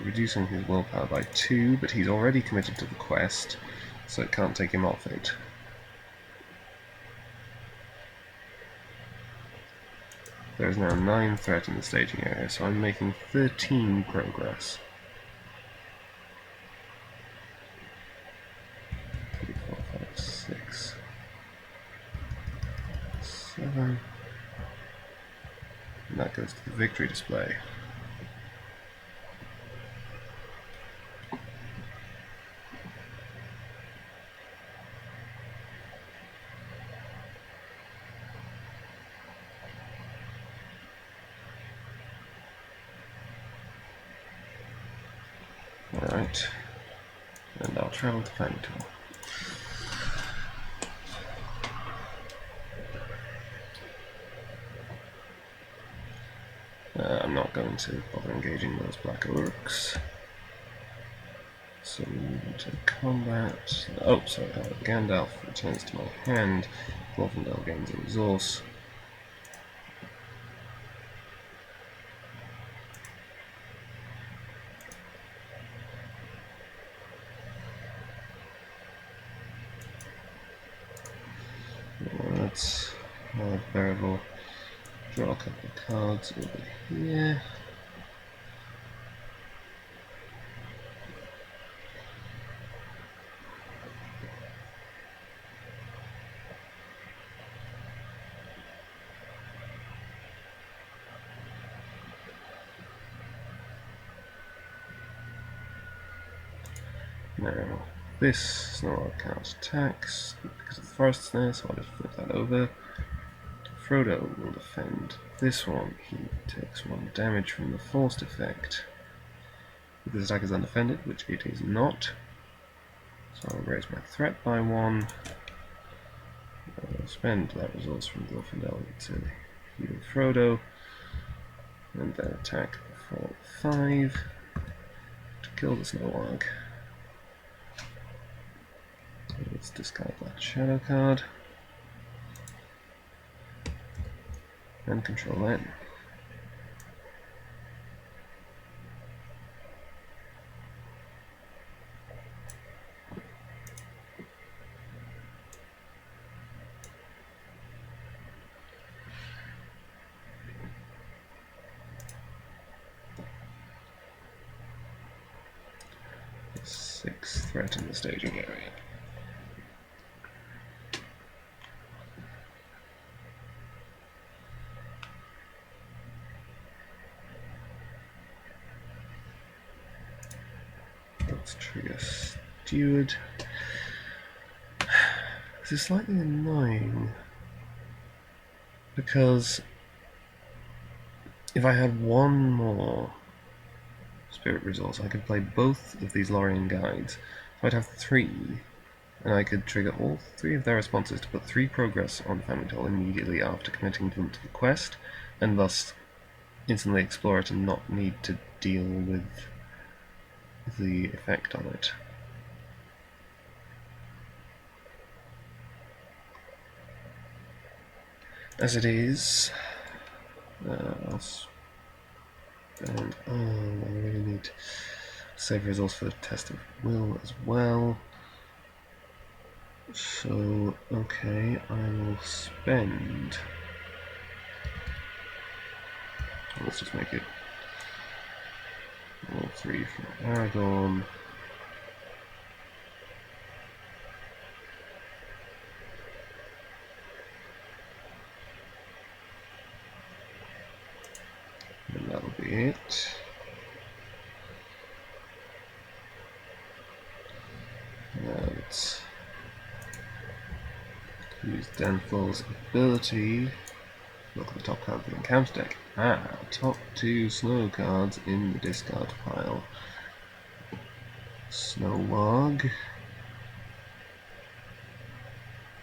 reducing his willpower by 2, but he's already committed to the quest, so it can't take him off it. There is now 9 threat in the staging area, so I'm making 13 progress. 3, 4, 5, 6, 7. And that goes to the victory display. Alright, and I'll travel to Fangtor. I'm not going to bother engaging those black orcs. So we move into combat. Oh, sorry, Gandalf returns to my hand. Glorfindel gains a resource. That's variable. Draw a couple of cards over here. Now, this Snarl count attacks because of the forest's there, so I'll just flip that over. Frodo will defend this one. He takes 1 damage from the forced effect. If this attack is undefended, which it is not, so I'll raise my threat by 1. I'll spend that resource from Glorfindel to heal Frodo, and then attack for 5 to kill the Snowlog. Let's discard that shadow card and control that. 6 threat in the staging area. Let's trigger Steward. This is slightly annoying because if I had one more spirit resource, I could play both of these Lorien guides. So I'd have 3, and I could trigger all 3 of their responses to put 3 progress on Family Toll immediately after committing them to the quest, and thus instantly explore it and not need to deal with the effect on it. As it is, I'll spend. Oh, I really need to save resource for the test of will as well. So, okay, I will spend. Let's just make it all 3 from Aragorn. And that'll be it. Now let's use Denfal's ability. Look at the top card of the encounter deck. Top 2 snow cards in the discard pile. Snowwog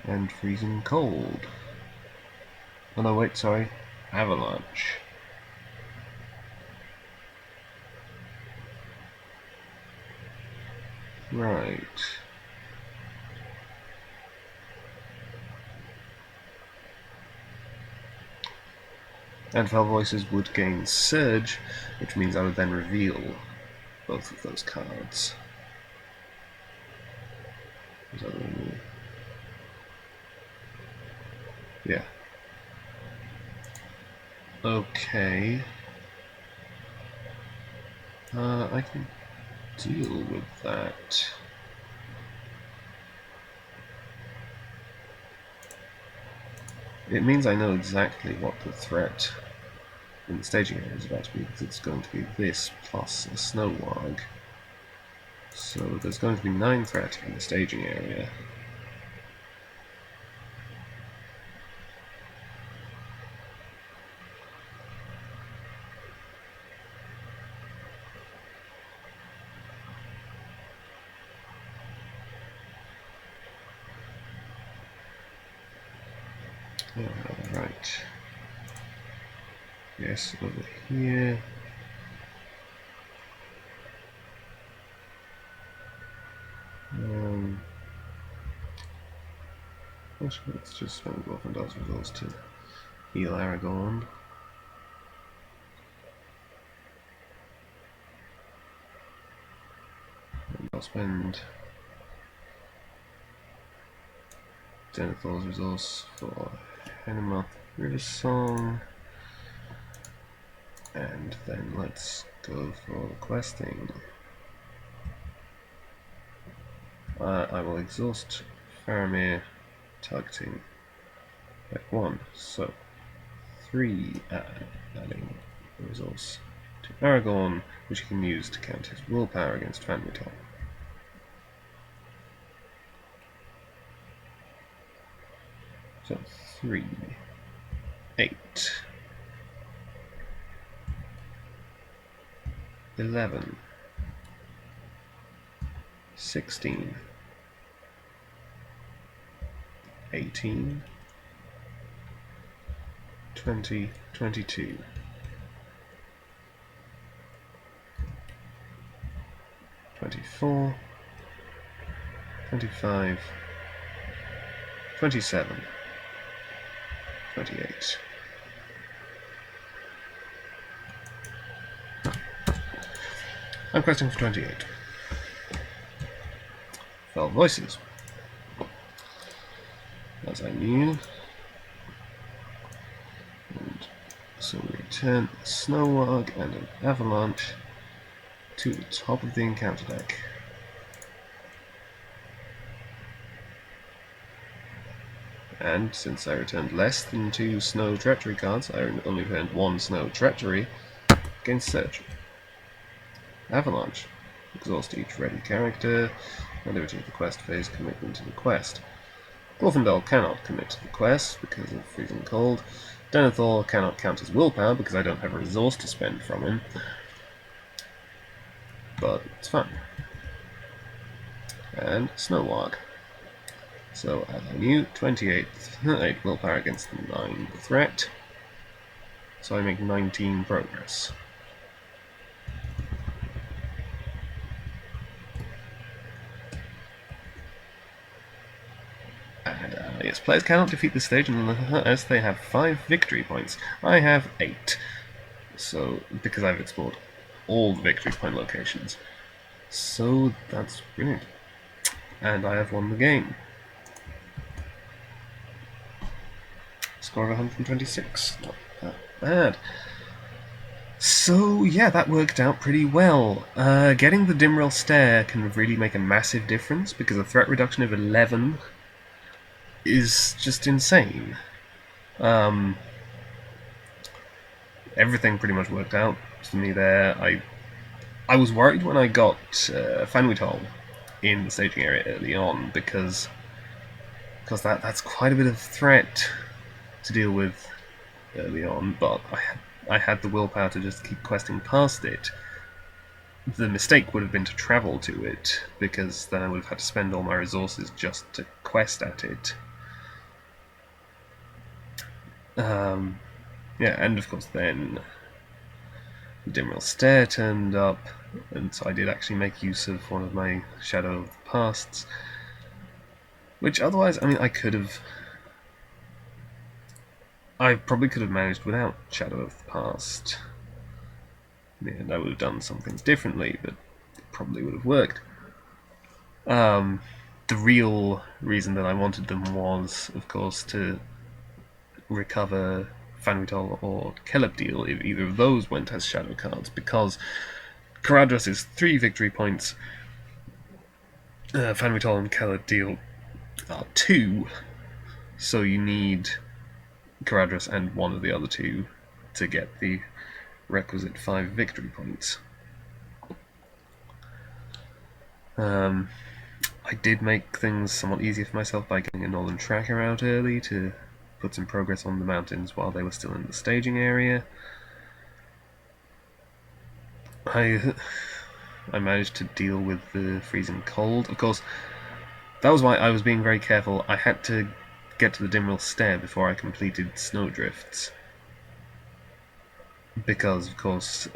and Freezing Cold. Oh no, wait, sorry. Avalanche. Right. And Fell Voices would gain Surge, which means I would then reveal both of those cards. Is that what I mean? Yeah. Okay. I can deal with that. It means I know exactly what the threat in the staging area is about to be, because it's going to be this plus a Snowwog. So there's going to be 9 threat in the staging area. Right. Yes, over here. Actually, let's just spend Wolfendar's resource to heal Aragorn. And I'll spend Denethal's resource for Hennemoth River Song. And then let's go for questing. I will exhaust Faramir, targeting deck 1. So 3 adding a resource to Aragorn, which he can use to count his willpower against Family Toll. So 3, 8, 11, 16, 18, 20, 22, 24, 25, 27, 28. I'm questing for 28. Fell Voices. As I knew. And so we return a Snowwog and an Avalanche to the top of the encounter deck. And since I returned less than 2 Snow Treachery cards, I only returned 1 Snow Treachery against Search. Avalanche. Exhaust each ready character. Activity of the quest phase, commitment to the quest. Glorfindel cannot commit to the quest because of freezing cold. Denethor cannot count as willpower because I don't have a resource to spend from him. But it's fine. And Snowwarg. So as I knew, 8 willpower against 9 threat. So I make 19 progress. And yes, players cannot defeat this stage unless they have 5 victory points. I have 8. So, because I've explored all the victory point locations. So that's brilliant. And I have won the game. Score of 126. Not that bad. So yeah, that worked out pretty well. Getting the Dimrill Stair can really make a massive difference because a threat reduction of 11 is just insane. Everything pretty much worked out for me there. I was worried when I got Fanwitol in the staging area early on because that's quite a bit of threat to deal with early on, but I had the willpower to just keep questing past it. The mistake would have been to travel to it, because then I would have had to spend all my resources just to quest at it. Yeah, and of course then the Dimrill Stair turned up, and so I did actually make use of one of my Shadow of the Pasts, which otherwise, I mean, I probably could have managed without Shadow of the Past. And I would have done some things differently, but it probably would have worked. The real reason that I wanted them was, of course, to recover Fanwitol or Kelebdil if either of those went as shadow cards, because Caradhras is 3 victory points, Fanwitol and Kelebdil are 2, so you need Caradhras and one of the other 2 to get the requisite 5 victory points. I did make things somewhat easier for myself by getting a Northern Tracker out early to put some progress on the mountains while they were still in the staging area. I managed to deal with the freezing cold. Of course, that was why I was being very careful. I had to get to the Dimrill Stair before I completed Snowdrifts, because, of course,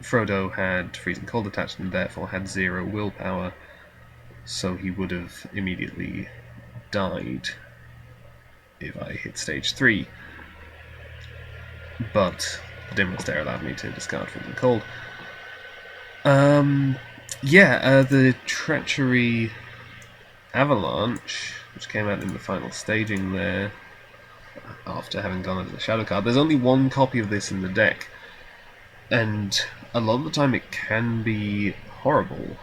Frodo had freezing cold attached and therefore had 0 willpower, so he would have immediately died if I hit stage 3. But the Dimrill Stair allowed me to discard freezing cold. The Treachery Avalanche, which came out in the final staging there, after having gone as a shadow card. There's only 1 copy of this in the deck, and a lot of the time it can be horrible.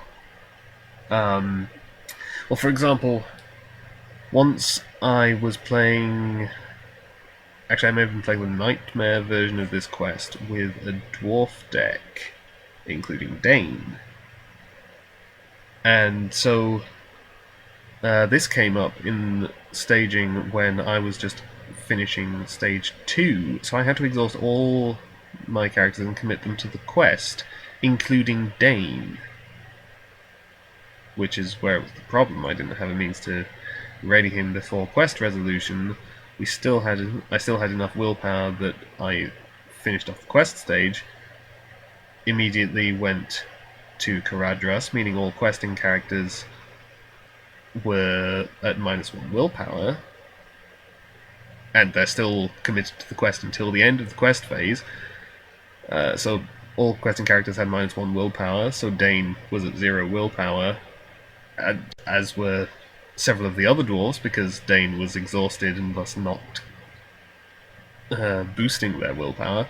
Well, for example, once I was playing... Actually, I may have been playing the Nightmare version of this quest with a Dwarf deck, including Dane. And so this came up in staging when I was just finishing stage 2, so I had to exhaust all my characters and commit them to the quest, including Dane, which is where it was the problem. I didn't have a means to ready him before quest resolution. I still had enough willpower that I finished off the quest stage, immediately went to Caradhras, meaning all questing characters were at -1 willpower, and they're still committed to the quest until the end of the quest phase. So all questing characters had -1 willpower, so Dane was at 0 willpower, as were several of the other dwarves, because Dane was exhausted and thus not boosting their willpower,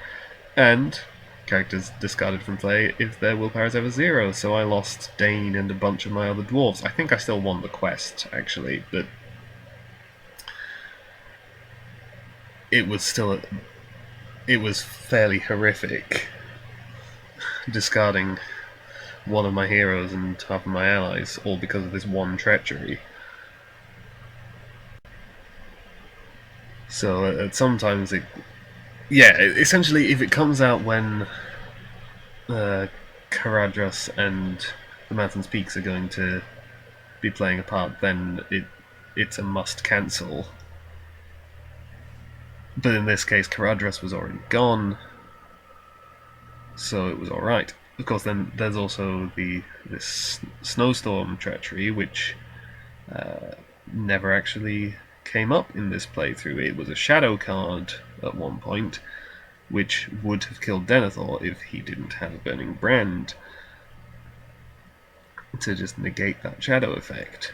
and characters discarded from play if their willpower is ever 0, so I lost Dane and a bunch of my other dwarves. I think I still won the quest, actually, but it was fairly horrific, discarding one of my heroes and half of my allies, all because of this one treachery. So sometimes essentially, if it comes out when Caradhras and the Mountain's Peaks are going to be playing a part, then it's a must cancel. But in this case, Caradhras was already gone, so it was alright. Of course, then there's also this snowstorm treachery, which never actually came up in this playthrough. It was a shadow card at one point, which would have killed Denethor if he didn't have a Burning Brand to just negate that shadow effect.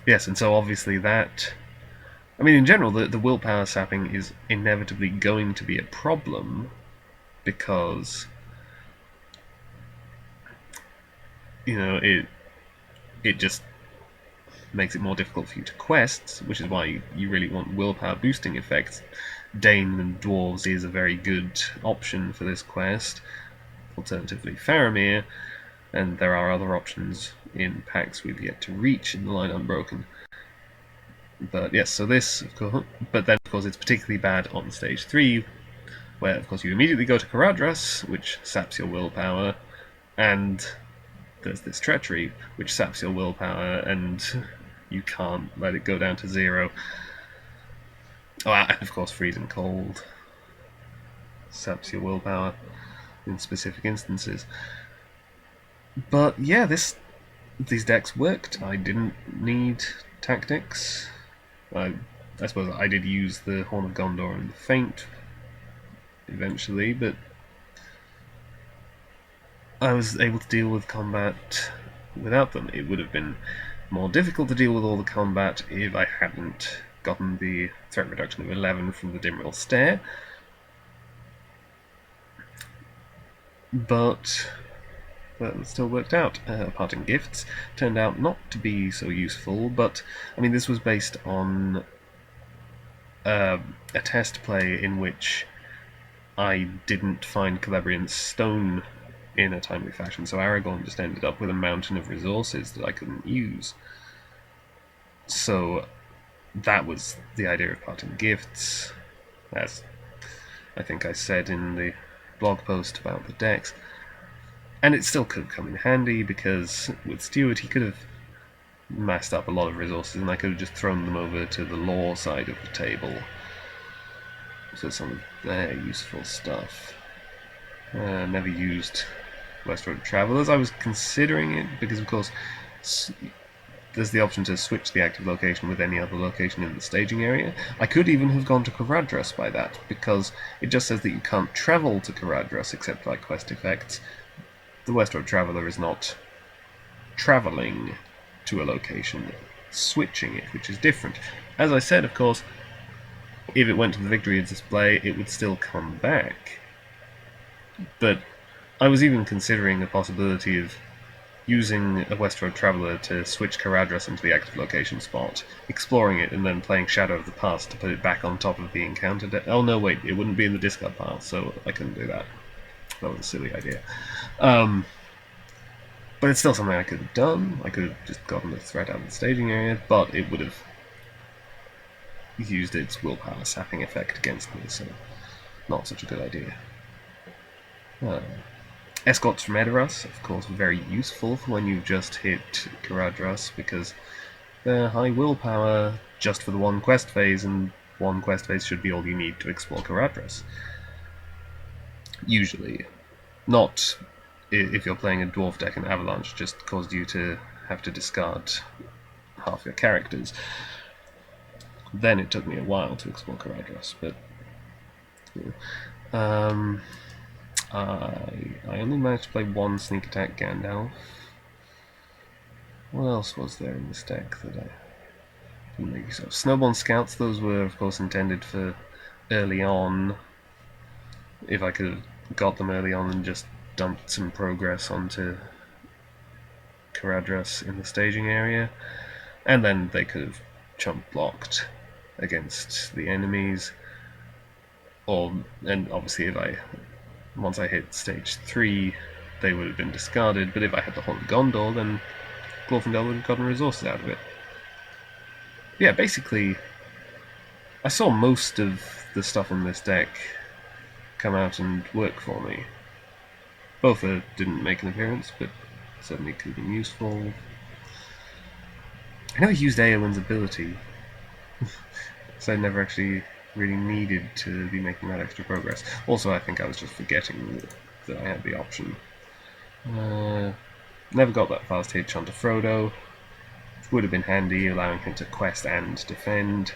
Yes, and so obviously that... I mean, in general, the willpower sapping is inevitably going to be a problem, because, you know, it just makes it more difficult for you to quest, which is why you really want willpower boosting effects. Dane and Dwarves is a very good option for this quest, alternatively Faramir, and there are other options in packs we've yet to reach in the Line Unbroken. But yes, so this, of course, but then of course it's particularly bad on stage 3, where of course you immediately go to Caradhras, which saps your willpower, and there's this treachery, which saps your willpower, and you can't let it go down to 0. Oh, and of course freezing cold saps your willpower in specific instances. But yeah, these decks worked. I didn't need tactics. I suppose I did use the Horn of Gondor and the Feint eventually, but I was able to deal with combat without them. It would have been more difficult to deal with all the combat if I hadn't gotten the threat reduction of 11 from the Dimrill Stair. But it still worked out. Parting Gifts turned out not to be so useful, but I mean, this was based on a test play in which I didn't find Celebriant's Stone in a timely fashion, so Aragorn just ended up with a mountain of resources that I couldn't use. So that was the idea of Parting Gifts, as I think I said in the blog post about the decks. And it still could have come in handy, because with Stuart he could have massed up a lot of resources, and I could have just thrown them over to the lore side of the table for some of their useful stuff. Never used Westward Travelers. I was considering it, because of course there's the option to switch the active location with any other location in the staging area. I could even have gone to Caradhras by that, because it just says that you can't travel to Caradhras except by quest effects. The Westward Traveller is not travelling to a location, switching it, which is different. As I said, of course, if it went to the victory display, it would still come back. But I was even considering the possibility of using a Westward Traveller to switch Caradhras into the active location spot, exploring it, and then playing Shadow of the Past to put it back on top of the encounter. Oh no, wait, it wouldn't be in the discard pile, so I couldn't do that. That was a silly idea. But it's still something I could have done. I could have just gotten the threat out of the staging area, but it would have used its willpower sapping effect against me, so not such a good idea. Escorts from Edoras, of course, very useful for when you've just hit Caradhras, because they're high willpower just for the one quest phase, and one quest phase should be all you need to explore Caradhras. Usually. Not if you're playing a Dwarf deck and Avalanche just caused you to have to discard half your characters. Then it took me a while to explore Caradhras, but I only managed to play one Sneak Attack Gandalf. What else was there in this deck that I didn't make use of? Snowborn Scouts, those were of course intended for early on. If I could have got them early on and just dumped some progress onto Caradhras in the staging area, and then they could have chump blocked against the enemies, and obviously once I hit stage 3 they would have been discarded, but if I had the Horn Gondor then Glorfindel would have gotten resources out of it. Yeah, basically I saw most of the stuff in this deck come out and work for me. Botha didn't make an appearance, but certainly could have been useful. I never used Eowyn's ability, so I never actually really needed to be making that extra progress. Also, I think I was just forgetting that I had the option. Never got that fast hit onto Frodo, which would have been handy, allowing him to quest and defend.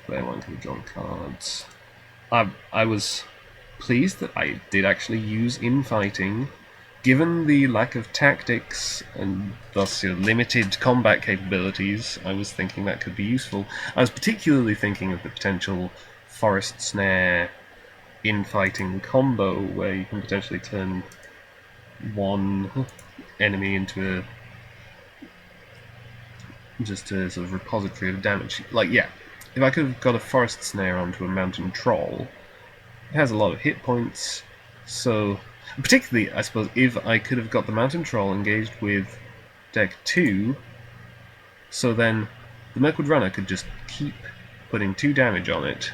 Player 1 could have drawn cards. I was pleased that I did actually use infighting. Given the lack of tactics and thus limited combat capabilities, I was thinking that could be useful. I was particularly thinking of the potential Forest Snare infighting combo where you can potentially turn one enemy into just a sort of repository of damage. Like, yeah, if I could have got a Forest Snare onto a Mountain Troll, it has a lot of hit points, so particularly, I suppose, if I could have got the Mountain Troll engaged with deck 2, so then the Mirkwood Runner could just keep putting 2 damage on it,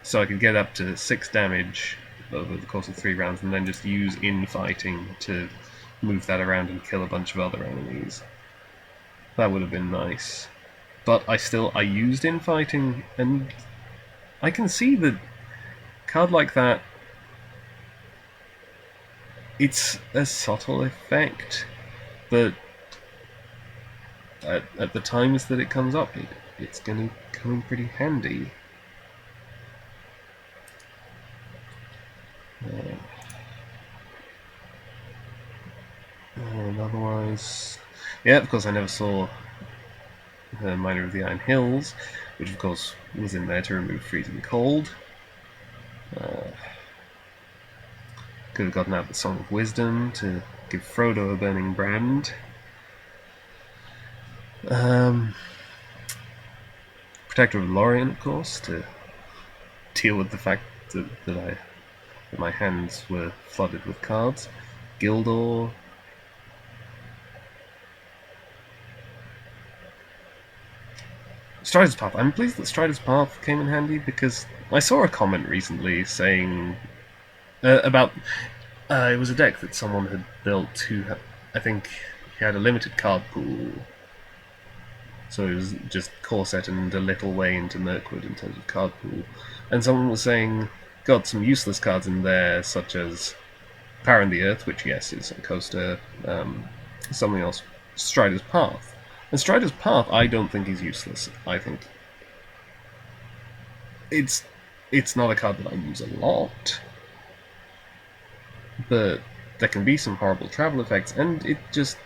so I could get up to 6 damage over the course of 3 rounds, and then just use infighting to move that around and kill a bunch of other enemies. That would have been nice. But I used infighting, and I can see that a card like that, it's a subtle effect, but at the times that it comes up, it's going to come in pretty handy. And otherwise, yeah, of course I never saw Miner of the Iron Hills, which of course was in there to remove freezing cold. Could have gotten out the Song of Wisdom to give Frodo a burning brand. Protector of Lorien, of course, to deal with the fact that my hands were flooded with cards. Gildor. Strider's Path. I'm pleased that Strider's Path came in handy because I saw a comment recently saying about it was a deck that someone had built who I think he had a limited card pool, so it was just Corset and a little way into Mirkwood in terms of card pool, and someone was saying got some useless cards in there such as Power in the Earth, which yes is a coaster, something else, Strider's Path. And Strider's Path I don't think is useless. I think it's not a card that I use a lot, but there can be some horrible travel effects, and it just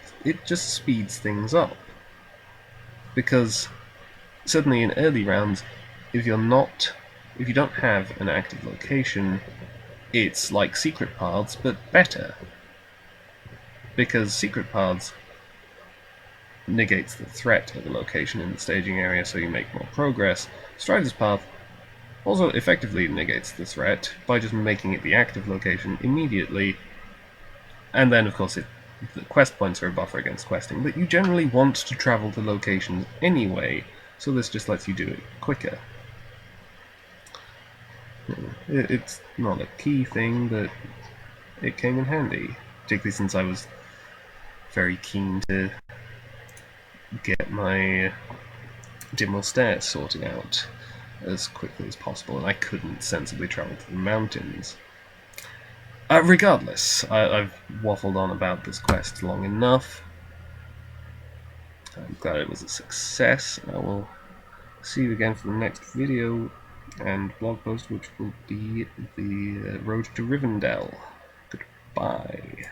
speeds things up. Because certainly in early rounds, if you don't have an active location, it's like Secret Paths, but better. Because Secret Paths negates the threat of the location in the staging area, so you make more progress. Strider's Path also effectively negates the threat by just making it the active location immediately, and then of course the quest points are a buffer against questing, but you generally want to travel to locations anyway, so this just lets you do it quicker. It's not a key thing, but it came in handy, particularly since I was very keen to get my Dimwell Stairs sorted out as quickly as possible, and I couldn't sensibly travel to the mountains. Regardless, I've waffled on about this quest long enough. I'm glad it was a success. I will see you again for the next video and blog post, which will be the road to Rivendell. Goodbye.